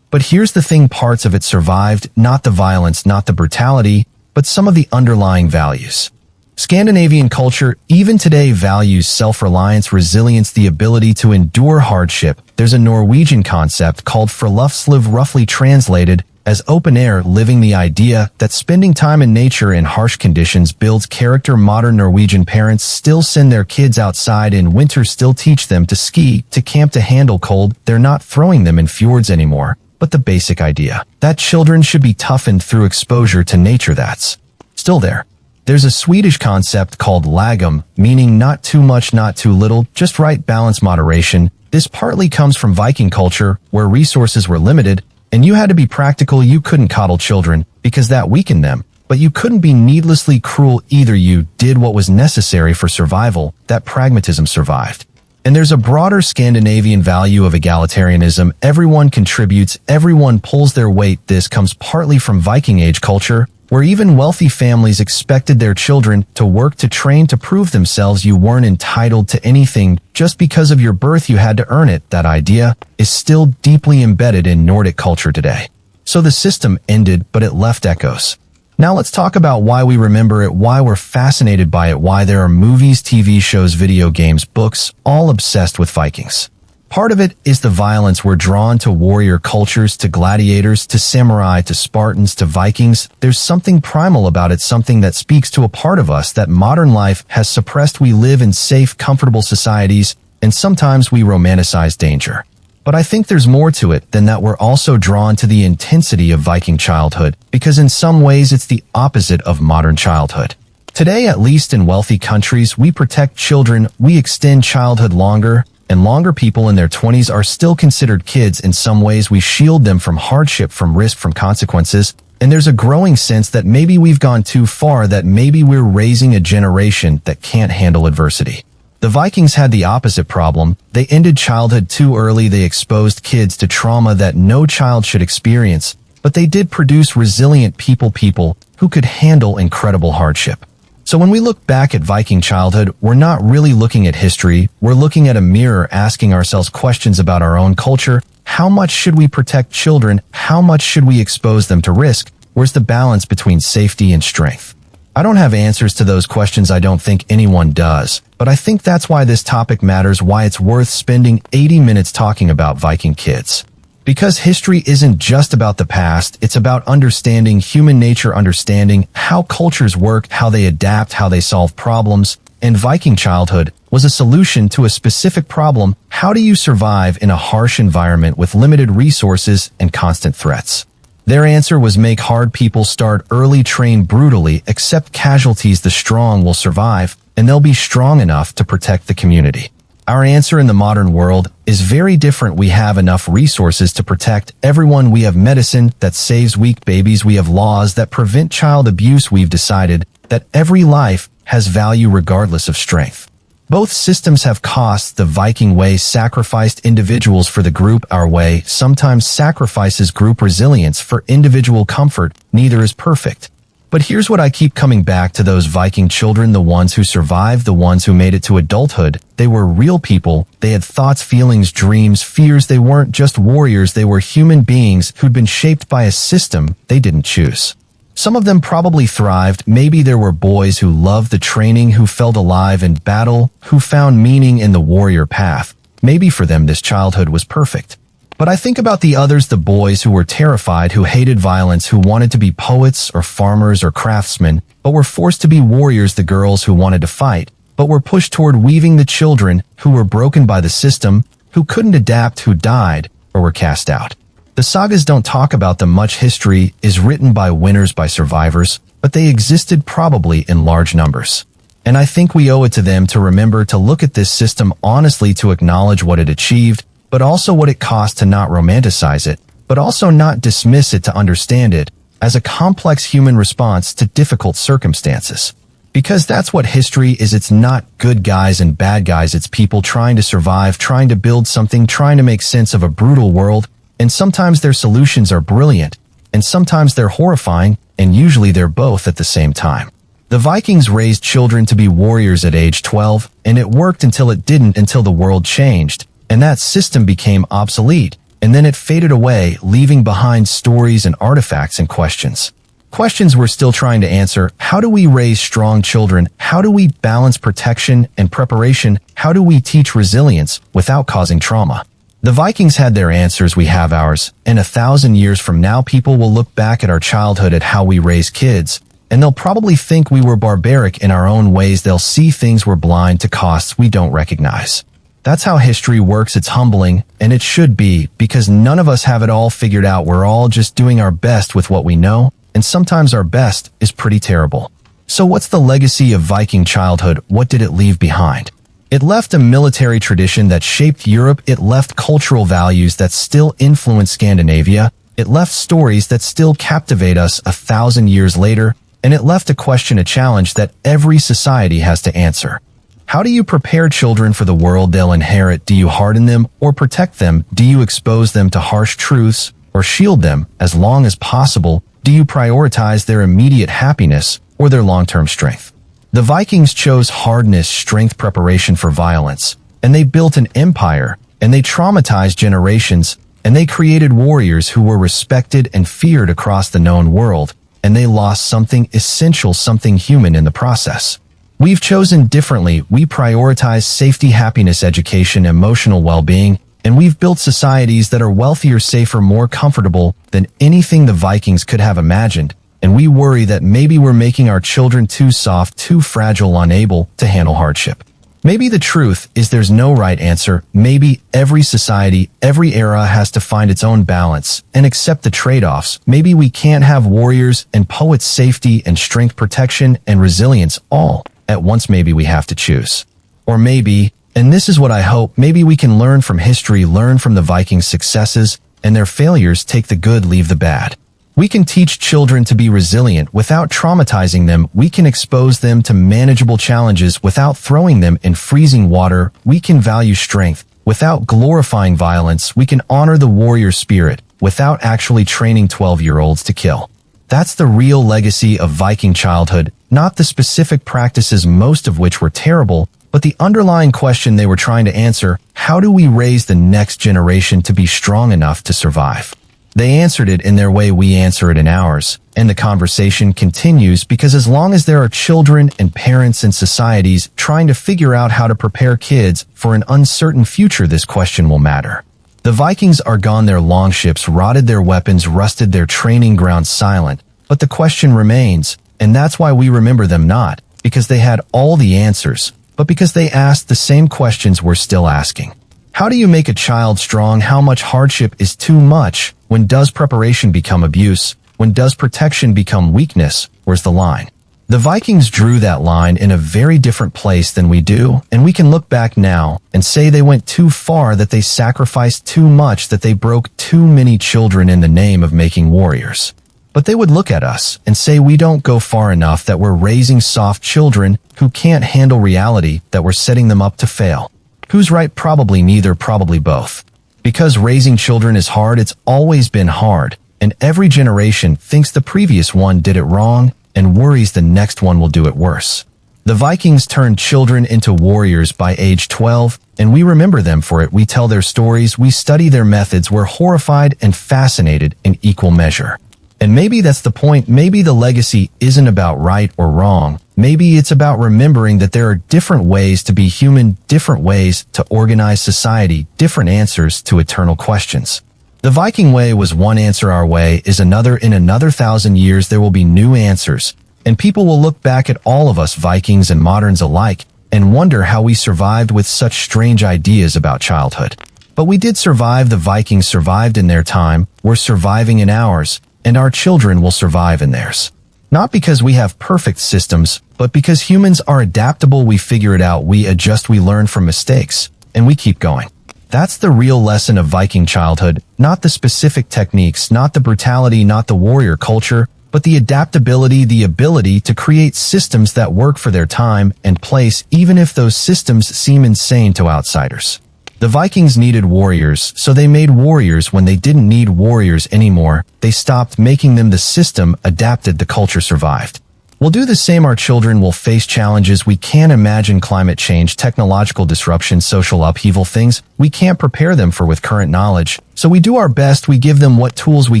But here's the thing: parts of it survived, not the violence, not the brutality, but some of the underlying values. Scandinavian culture, even today, values self-reliance, resilience, the ability to endure hardship. There's a Norwegian concept called friluftsliv, roughly translated as open air living, the idea that spending time in nature in harsh conditions builds character. Modern Norwegian parents still send their kids outside in winter, still teach them to ski, to camp, to handle cold. They're not throwing them in fjords anymore, but the basic idea that children should be toughened through exposure to nature, that's still there. There's a Swedish concept called lagom, meaning not too much, not too little, just right balance, moderation. This partly comes from Viking culture, where resources were limited, and you had to be practical. You couldn't coddle children, because that weakened them, but you couldn't be needlessly cruel either. You did what was necessary for survival. That pragmatism survived. And there's a broader Scandinavian value of egalitarianism. Everyone contributes, everyone pulls their weight. This comes partly from Viking Age culture, where even wealthy families expected their children to work, to train, to prove themselves. You weren't entitled to anything just because of your birth. You had to earn it. That idea is still deeply embedded in Nordic culture today. So the system ended, but it left echoes. Now let's talk about why we remember it, why we're fascinated by it, why there are movies, TV shows, video games, books, all obsessed with Vikings. Part of it is the violence. We're drawn to warrior cultures, to gladiators, to samurai, to Spartans, to Vikings. There's something primal about it, something that speaks to a part of us that modern life has suppressed. We live in safe, comfortable societies, and sometimes we romanticize danger. But I think there's more to it than that. We're also drawn to the intensity of Viking childhood, because in some ways it's the opposite of modern childhood. Today, at least in wealthy countries, we protect children, we extend childhood longer and longer. People in their 20s are still considered kids. In some ways, we shield them from hardship, from risk, from consequences. And there's a growing sense that maybe we've gone too far, that maybe we're raising a generation that can't handle adversity. The Vikings had the opposite problem. They ended childhood too early. They exposed kids to trauma that no child should experience. But they did produce resilient people who could handle incredible hardship. So when we look back at Viking childhood, we're not really looking at history. We're looking at a mirror, asking ourselves questions about our own culture. How much should we protect children? How much should we expose them to risk? Where's the balance between safety and strength? I don't have answers to those questions. I don't think anyone does. But I think that's why this topic matters, why it's worth spending 80 minutes talking about Viking kids. Because history isn't just about the past, it's about understanding human nature, understanding how cultures work, how they adapt, how they solve problems. And Viking childhood was a solution to a specific problem. How do you survive in a harsh environment with limited resources and constant threats? Their answer was make hard. People start early, train brutally, accept casualties. The strong will survive, and they'll be strong enough to protect the community. Our answer in the modern world is very different. We have enough resources to protect everyone. We have medicine that saves weak babies. We have laws that prevent child abuse. We've decided that every life has value regardless of strength. Both systems have costs. The Viking way sacrificed individuals for the group. Our way sometimes sacrifices group resilience for individual comfort. Neither is perfect. But here's what I keep coming back to: those Viking children, the ones who survived, the ones who made it to adulthood, they were real people. They had thoughts, feelings, dreams, fears. They weren't just warriors. They were human beings who'd been shaped by a system they didn't choose. Some of them probably thrived. Maybe there were boys who loved the training, who felt alive in battle, who found meaning in the warrior path. Maybe for them this childhood was perfect. But I think about the others, the boys who were terrified, who hated violence, who wanted to be poets or farmers or craftsmen, but were forced to be warriors, the girls who wanted to fight, but were pushed toward weaving, the children who were broken by the system, who couldn't adapt, who died or were cast out. The sagas don't talk about them much. History is written by winners, by survivors, but they existed probably in large numbers. And I think we owe it to them to remember to look at this system honestly, to acknowledge what it achieved, but also what it cost, to not romanticize it, but also not dismiss it, to understand it as a complex human response to difficult circumstances. Because that's what history is. It's not good guys and bad guys. It's people trying to survive, trying to build something, trying to make sense of a brutal world. And sometimes their solutions are brilliant, and sometimes they're horrifying, and usually they're both at the same time. The Vikings raised children to be warriors at age 12, and it worked until it didn't, until the world changed, and that system became obsolete, and then it faded away, leaving behind stories and artifacts and questions. Questions we're still trying to answer. How do we raise strong children? How do we balance protection and preparation? How do we teach resilience without causing trauma? The Vikings had their answers, we have ours, and 1,000 years from now people will look back at our childhood at how we raised kids, and they'll probably think we were barbaric in our own ways. They'll see things we're blind to costs we don't recognize. That's how history works. It's humbling, and it should be, because none of us have it all figured out. We're all just doing our best with what we know, and sometimes our best is pretty terrible. So what's the legacy of Viking childhood? What did it leave behind? It left a military tradition that shaped Europe. It left cultural values that still influence Scandinavia. It left stories that still captivate us 1,000 years later. And it left a question, a challenge that every society has to answer. How do you prepare children for the world they'll inherit? Do you harden them or protect them? Do you expose them to harsh truths or shield them as long as possible? Do you prioritize their immediate happiness or their long-term strength? The Vikings chose hardness, strength, preparation for violence, and they built an empire, and they traumatized generations, and they created warriors who were respected and feared across the known world, and they lost something essential, something human in the process. We've chosen differently. We prioritize safety, happiness, education, emotional well-being, and we've built societies that are wealthier, safer, more comfortable than anything the Vikings could have imagined, and we worry that maybe we're making our children too soft, too fragile, unable to handle hardship. Maybe the truth is there's no right answer. Maybe every society, every era has to find its own balance and accept the trade-offs. Maybe we can't have warriors and poets, safety and strength, protection and resilience all at once. Maybe we have to choose. Or maybe, and this is what I hope, maybe we can learn from history, learn from the Vikings' successes and their failures, take the good, leave the bad. We can teach children to be resilient without traumatizing them. We can expose them to manageable challenges without throwing them in freezing water. We can value strength without glorifying violence. We can honor the warrior spirit without actually training 12-year-olds to kill. That's the real legacy of Viking childhood, not the specific practices, most of which were terrible, but the underlying question they were trying to answer: how do we raise the next generation to be strong enough to survive? They answered it in their way, we answer it in ours, and the conversation continues, because as long as there are children and parents and societies trying to figure out how to prepare kids for an uncertain future, this question will matter. The Vikings are gone, their longships rotted, their weapons rusted, their training ground silent, but the question remains, and that's why we remember them, not because they had all the answers, but because they asked the same questions we're still asking. How do you make a child strong? How much hardship is too much? When does preparation become abuse? When does protection become weakness? Where's the line? The Vikings drew that line in a very different place than we do, and we can look back now and say they went too far, that they sacrificed too much, that they broke too many children in the name of making warriors. But they would look at us and say we don't go far enough, that we're raising soft children who can't handle reality, that we're setting them up to fail. Who's right? Probably neither, probably both. Because raising children is hard, it's always been hard, and every generation thinks the previous one did it wrong and worries the next one will do it worse. The Vikings turned children into warriors by age 12, and we remember them for it. We tell their stories, we study their methods, we're horrified and fascinated in equal measure. And maybe that's the point. Maybe the legacy isn't about right or wrong. Maybe it's about remembering that there are different ways to be human, different ways to organize society, different answers to eternal questions. The Viking way was one answer, our way is another. In another 1,000 years there will be new answers, and people will look back at all of us, Vikings and moderns alike, and wonder how we survived with such strange ideas about childhood. But we did survive. The Vikings survived in their time, we're surviving in ours, and our children will survive in theirs. Not because we have perfect systems, but because humans are adaptable. We figure it out, we adjust, we learn from mistakes, and we keep going. That's the real lesson of Viking childhood, not the specific techniques, not the brutality, not the warrior culture, but the adaptability, the ability to create systems that work for their time and place, even if those systems seem insane to outsiders. The Vikings needed warriors, so they made warriors. When they didn't need warriors anymore, they stopped making them. The system adapted, the culture survived. We'll do the same. Our children will face challenges we can't imagine: climate change, technological disruption, social upheaval, things we can't prepare them for with current knowledge. So we do our best, we give them what tools we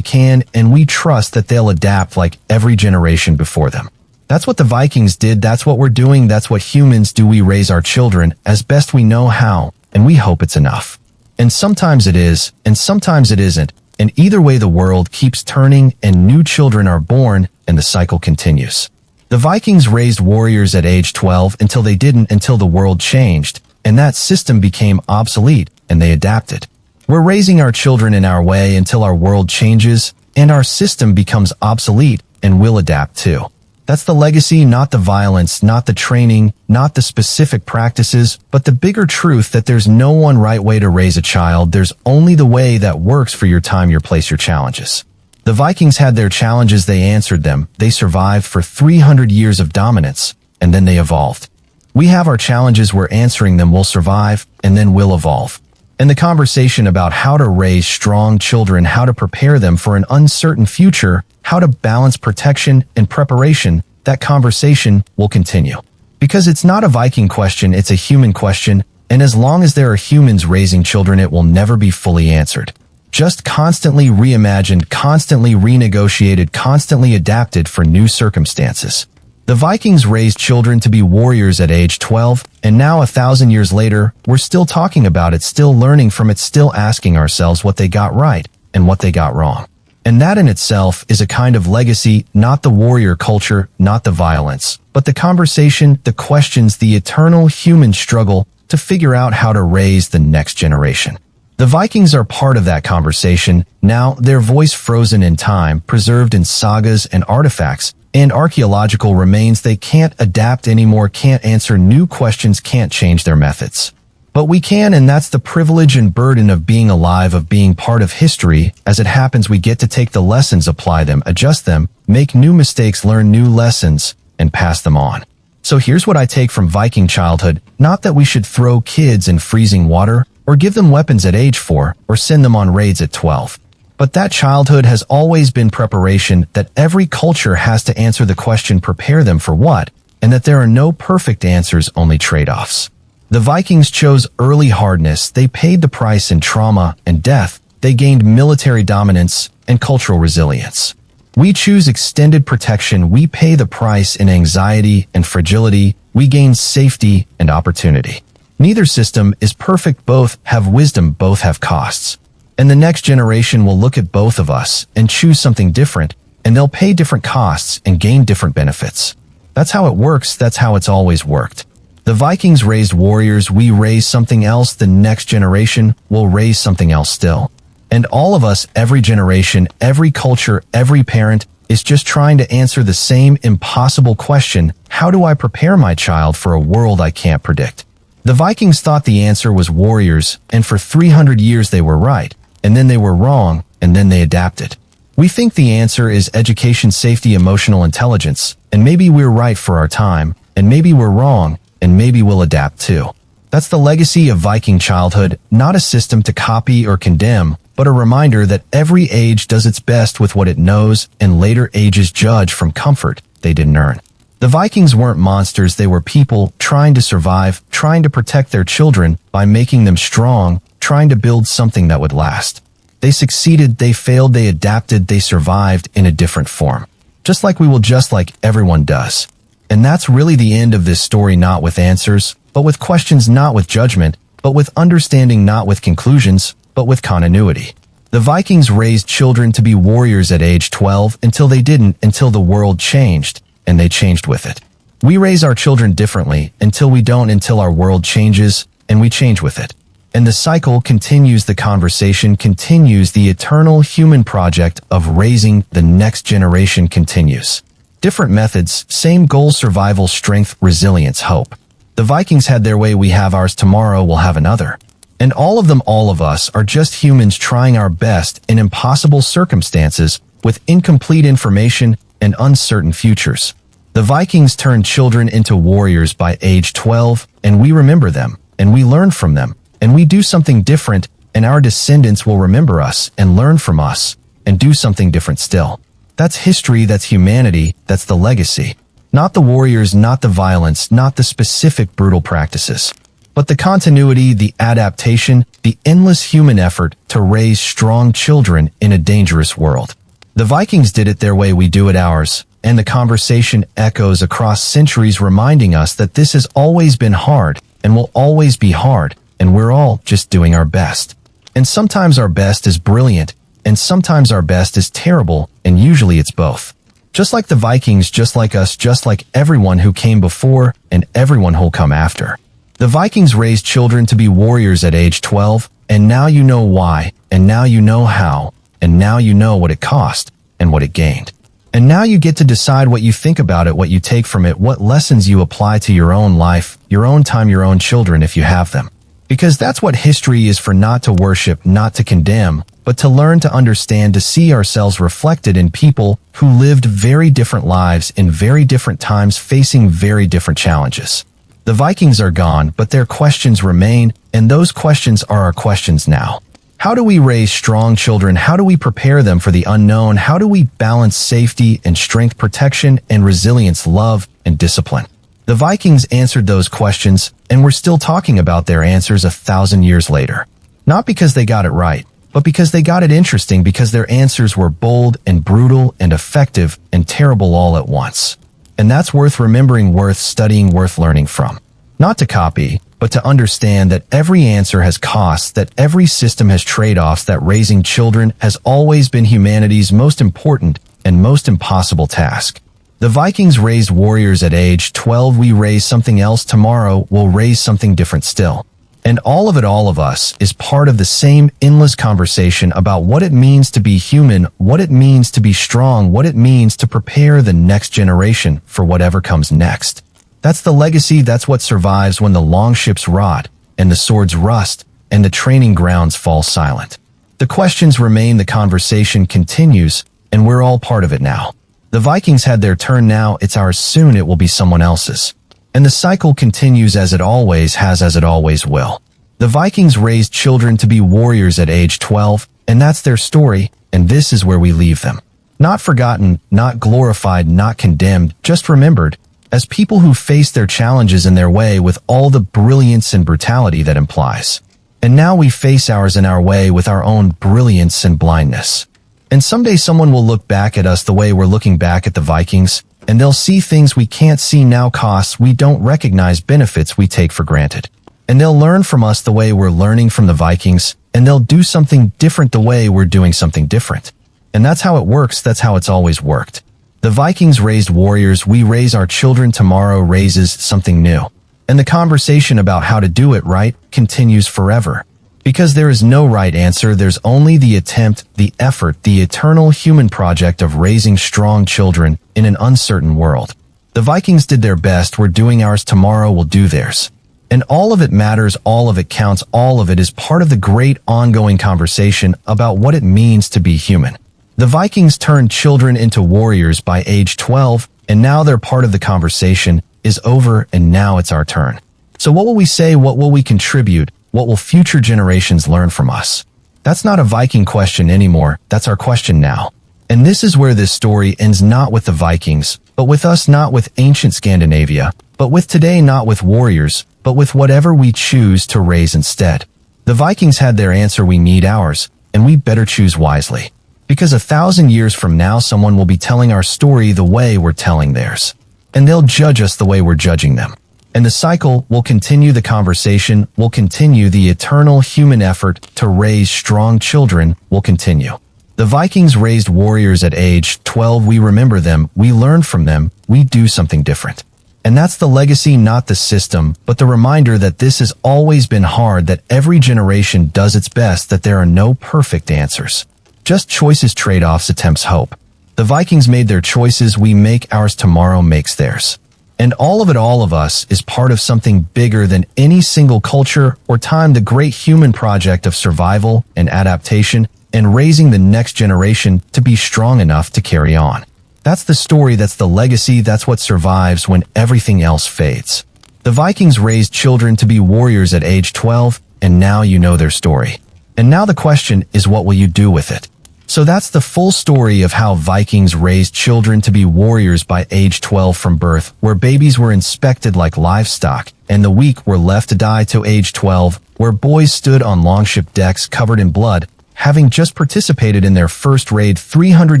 can, and we trust that they'll adapt like every generation before them. That's what the Vikings did, that's what we're doing, that's what humans do. We raise our children as best we know how, and we hope it's enough. And sometimes it is, and sometimes it isn't, and either way the world keeps turning and new children are born and the cycle continues. The Vikings raised warriors at age 12 until they didn't until the world changed, and that system became obsolete and they adapted. We're raising our children in our way until our world changes and our system becomes obsolete and we'll adapt too. That's the legacy, not the violence, not the training, not the specific practices, but the bigger truth that there's no one right way to raise a child. There's only the way that works for your time, your place, your challenges. The Vikings had their challenges, they answered them, they survived for 300 years of dominance, and then they evolved. We have our challenges, we're answering them, we'll survive, and then we'll evolve. And the conversation about how to raise strong children, how to prepare them for an uncertain future, how to balance protection and preparation, that conversation will continue. Because it's not a Viking question, it's a human question, and as long as there are humans raising children, it will never be fully answered. Just constantly reimagined, constantly renegotiated, constantly adapted for new circumstances. The Vikings raised children to be warriors at age 12, and now 1,000 years later, we're still talking about it, still learning from it, still asking ourselves what they got right and what they got wrong. And that in itself is a kind of legacy, not the warrior culture, not the violence, but the conversation, the questions, the eternal human struggle to figure out how to raise the next generation. The Vikings are part of that conversation, now their voice frozen in time, preserved in sagas and artifacts, and archaeological remains. They can't adapt anymore, can't answer new questions, can't change their methods. But we can, and that's the privilege and burden of being alive, of being part of history. As it happens, we get to take the lessons, apply them, adjust them, make new mistakes, learn new lessons, and pass them on. So here's what I take from Viking childhood. Not that we should throw kids in freezing water, or give them weapons at age 4, or send them on raids at 12. But that childhood has always been preparation, that every culture has to answer the question, prepare them for what, and that there are no perfect answers, only trade-offs. The Vikings chose early hardness, they paid the price in trauma and death, they gained military dominance and cultural resilience. We choose extended protection, we pay the price in anxiety and fragility, we gain safety and opportunity. Neither system is perfect, both have wisdom, both have costs. And the next generation will look at both of us and choose something different, and they'll pay different costs and gain different benefits. That's how it works, that's how it's always worked. The Vikings raised warriors, we raise something else, the next generation will raise something else still. And all of us, every generation, every culture, every parent, is just trying to answer the same impossible question: how do I prepare my child for a world I can't predict? The Vikings thought the answer was warriors, and for 300 years they were right. And then they were wrong, and then they adapted. We think the answer is education, safety, emotional intelligence, and maybe we're right for our time, and maybe we're wrong, and maybe we'll adapt too. That's the legacy of Viking childhood, not a system to copy or condemn, but a reminder that every age does its best with what it knows, and later ages judge from comfort they didn't earn. The Vikings weren't monsters, they were people trying to survive, trying to protect their children by making them strong, trying to build something that would last. They succeeded, they failed, they adapted, they survived in a different form. Just like we will, just like everyone does. And that's really the end of this story, not with answers, but with questions, not with judgment, but with understanding, not with conclusions, but with continuity. The Vikings raised children to be warriors at age 12 until they didn't, until the world changed, and they changed with it. We raise our children differently until we don't, until our world changes, and we change with it. And the cycle continues, the conversation continues, the eternal human project of raising the next generation continues. Different methods, same goal: survival, strength, resilience, hope. The Vikings had their way, we have ours, tomorrow we'll have another. And all of them, all of us, are just humans trying our best in impossible circumstances, with incomplete information and uncertain futures. The Vikings turned children into warriors by age 12, and we remember them, and we learn from them. And we do something different, and our descendants will remember us and learn from us and do something different still. That's history, that's humanity, that's the legacy. Not the warriors, not the violence, not the specific brutal practices, but the continuity, the adaptation, the endless human effort to raise strong children in a dangerous world. The Vikings did it their way, we do it ours, and the conversation echoes across centuries, reminding us that this has always been hard and will always be hard, and we're all just doing our best. And sometimes our best is brilliant, and sometimes our best is terrible, and usually it's both. Just like the Vikings, just like us, just like everyone who came before and everyone who'll come after. The Vikings raised children to be warriors at age 12, and now you know why, and now you know how, and now you know what it cost and what it gained. And now you get to decide what you think about it, what you take from it, what lessons you apply to your own life, your own time, your own children if you have them. Because that's what history is for, not to worship, not to condemn, but to learn, to understand, to see ourselves reflected in people who lived very different lives in very different times, facing very different challenges. The Vikings are gone, but their questions remain, and those questions are our questions now. How do we raise strong children? How do we prepare them for the unknown? How do we balance safety and strength, protection and resilience, love and discipline? The Vikings answered those questions, and we're still talking about their answers 1,000 years later. Not because they got it right, but because they got it interesting, because their answers were bold and brutal and effective and terrible all at once. And that's worth remembering, worth studying, worth learning from. Not to copy, but to understand that every answer has costs, that every system has trade-offs, that raising children has always been humanity's most important and most impossible task. The Vikings raised warriors at age 12. We raise something else. Tomorrow we'll raise something different still. And all of it, all of us, is part of the same endless conversation about what it means to be human, what it means to be strong, what it means to prepare the next generation for whatever comes next. That's the legacy. That's what survives when the longships rot and the swords rust and the training grounds fall silent. The questions remain, the conversation continues, and we're all part of it now. The Vikings had their turn, now it's ours, soon it will be someone else's. And the cycle continues as it always has, as it always will. The Vikings raised children to be warriors at age 12, and that's their story, and this is where we leave them. Not forgotten, not glorified, not condemned, just remembered, as people who face their challenges in their way with all the brilliance and brutality that implies. And now we face ours in our way with our own brilliance and blindness. And someday someone will look back at us the way we're looking back at the Vikings, and they'll see things we can't see now, costs we don't recognize, benefits we take for granted. And they'll learn from us the way we're learning from the Vikings, and they'll do something different the way we're doing something different. And that's how it works, that's how it's always worked. The Vikings raised warriors, we raise our children, tomorrow raises something new. And the conversation about how to do it right continues forever. Because there is no right answer, there's only the attempt, the effort, the eternal human project of raising strong children in an uncertain world. The Vikings did their best, we're doing ours, tomorrow we'll do theirs. And all of it matters, all of it counts, all of it is part of the great ongoing conversation about what it means to be human. The Vikings turned children into warriors by age 12, and now their part of the conversation is over, and now it's our turn. So what will we say? What will we contribute? What will future generations learn from us? That's not a Viking question anymore, that's our question now. And this is where this story ends, not with the Vikings, but with us, not with ancient Scandinavia, but with today, not with warriors, but with whatever we choose to raise instead. The Vikings had their answer, we need ours, and we better choose wisely. Because 1,000 years from now, someone will be telling our story the way we're telling theirs. And they'll judge us the way we're judging them. And the cycle will continue, the conversation will continue, the eternal human effort to raise strong children will continue. The Vikings raised warriors at age 12, we remember them, we learn from them, we do something different. And that's the legacy, not the system, but the reminder that this has always been hard, that every generation does its best, that there are no perfect answers. Just choices, trade-offs, attempts, hope. The Vikings made their choices, we make ours, tomorrow makes theirs. And all of it, all of us, is part of something bigger than any single culture or time, the great human project of survival and adaptation and raising the next generation to be strong enough to carry on. That's the story, that's the legacy, that's what survives when everything else fades. The Vikings raised children to be warriors at age 12, and now you know their story. And now the question is, what will you do with it? So that's the full story of how Vikings raised children to be warriors by age 12 from birth, where babies were inspected like livestock, and the weak were left to die to age 12, where boys stood on longship decks covered in blood, having just participated in their first raid, 300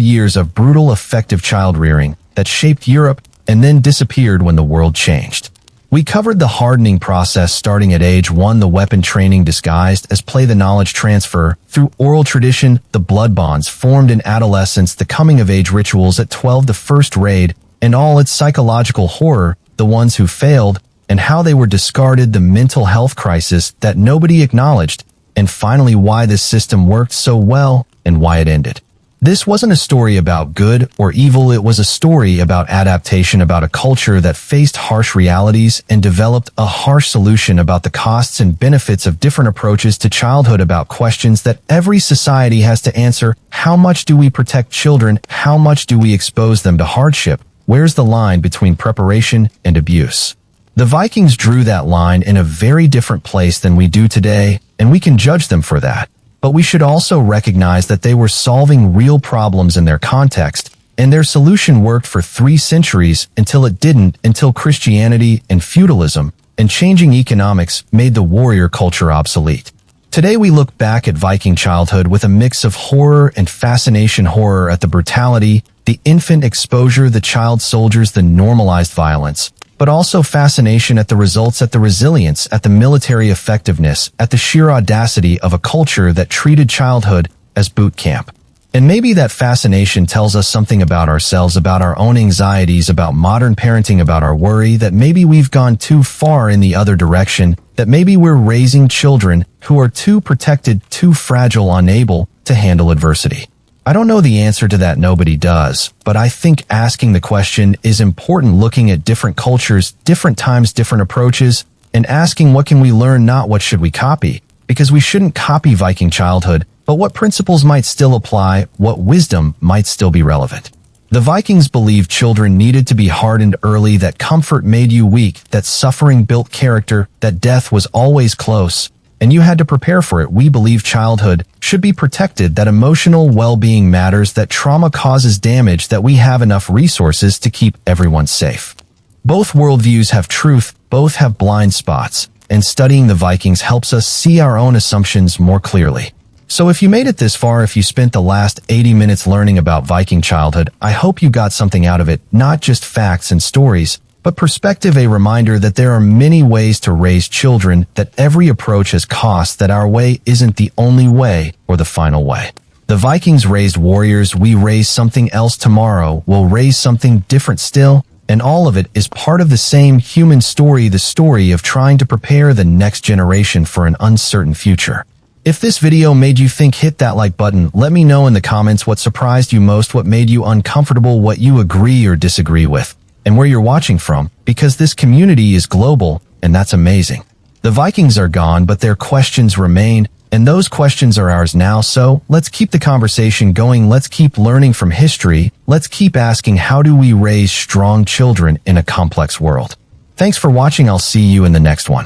years of brutal, effective child rearing that shaped Europe and then disappeared when the world changed. We covered the hardening process starting at age 1, the weapon training disguised as play, the knowledge transfer through oral tradition, the blood bonds formed in adolescence, the coming-of-age rituals at 12, the first raid, and all its psychological horror, the ones who failed, and how they were discarded, the mental health crisis that nobody acknowledged, and finally why this system worked so well and why it ended. This wasn't a story about good or evil, it was a story about adaptation, about a culture that faced harsh realities and developed a harsh solution, about the costs and benefits of different approaches to childhood, about questions that every society has to answer. How much do we protect children? How much do we expose them to hardship? Where's the line between preparation and abuse? The Vikings drew that line in a very different place than we do today, and we can judge them for that. But we should also recognize that they were solving real problems in their context, and their solution worked for 3 centuries until it didn't, until Christianity and feudalism and changing economics made the warrior culture obsolete. Today we look back at Viking childhood with a mix of horror and fascination, horror at the brutality, the infant exposure, the child soldiers, the normalized violence, but also fascination at the results, at the resilience, at the military effectiveness, at the sheer audacity of a culture that treated childhood as boot camp. And maybe that fascination tells us something about ourselves, about our own anxieties, about modern parenting, about our worry that maybe we've gone too far in the other direction, that maybe we're raising children who are too protected, too fragile, unable to handle adversity. I don't know the answer to that, nobody does, but I think asking the question is important, looking at different cultures, different times, different approaches, and asking what can we learn, not what should we copy, because we shouldn't copy Viking childhood, but what principles might still apply, what wisdom might still be relevant. The Vikings believed children needed to be hardened early, that comfort made you weak, that suffering built character, that death was always close, and you had to prepare for it. We believe childhood should be protected, that emotional well-being matters, that trauma causes damage, that we have enough resources to keep everyone safe. Both worldviews have truth, both have blind spots, and studying the Vikings helps us see our own assumptions more clearly. So if you made it this far, if you spent the last 80 minutes learning about Viking childhood, I hope you got something out of it, not just facts and stories, but perspective, a reminder that there are many ways to raise children, that every approach has costs, that our way isn't the only way or the final way. The Vikings raised warriors, we raise something else tomorrow, we'll raise something different still, and all of it is part of the same human story, the story of trying to prepare the next generation for an uncertain future. If this video made you think, hit that like button, let me know in the comments what surprised you most, what made you uncomfortable, what you agree or disagree with, and where you're watching from, because this community is global, and that's amazing. The Vikings are gone, but their questions remain, and those questions are ours now, so let's keep the conversation going, let's keep learning from history, let's keep asking, how do we raise strong children in a complex world? Thanks for watching, I'll see you in the next one.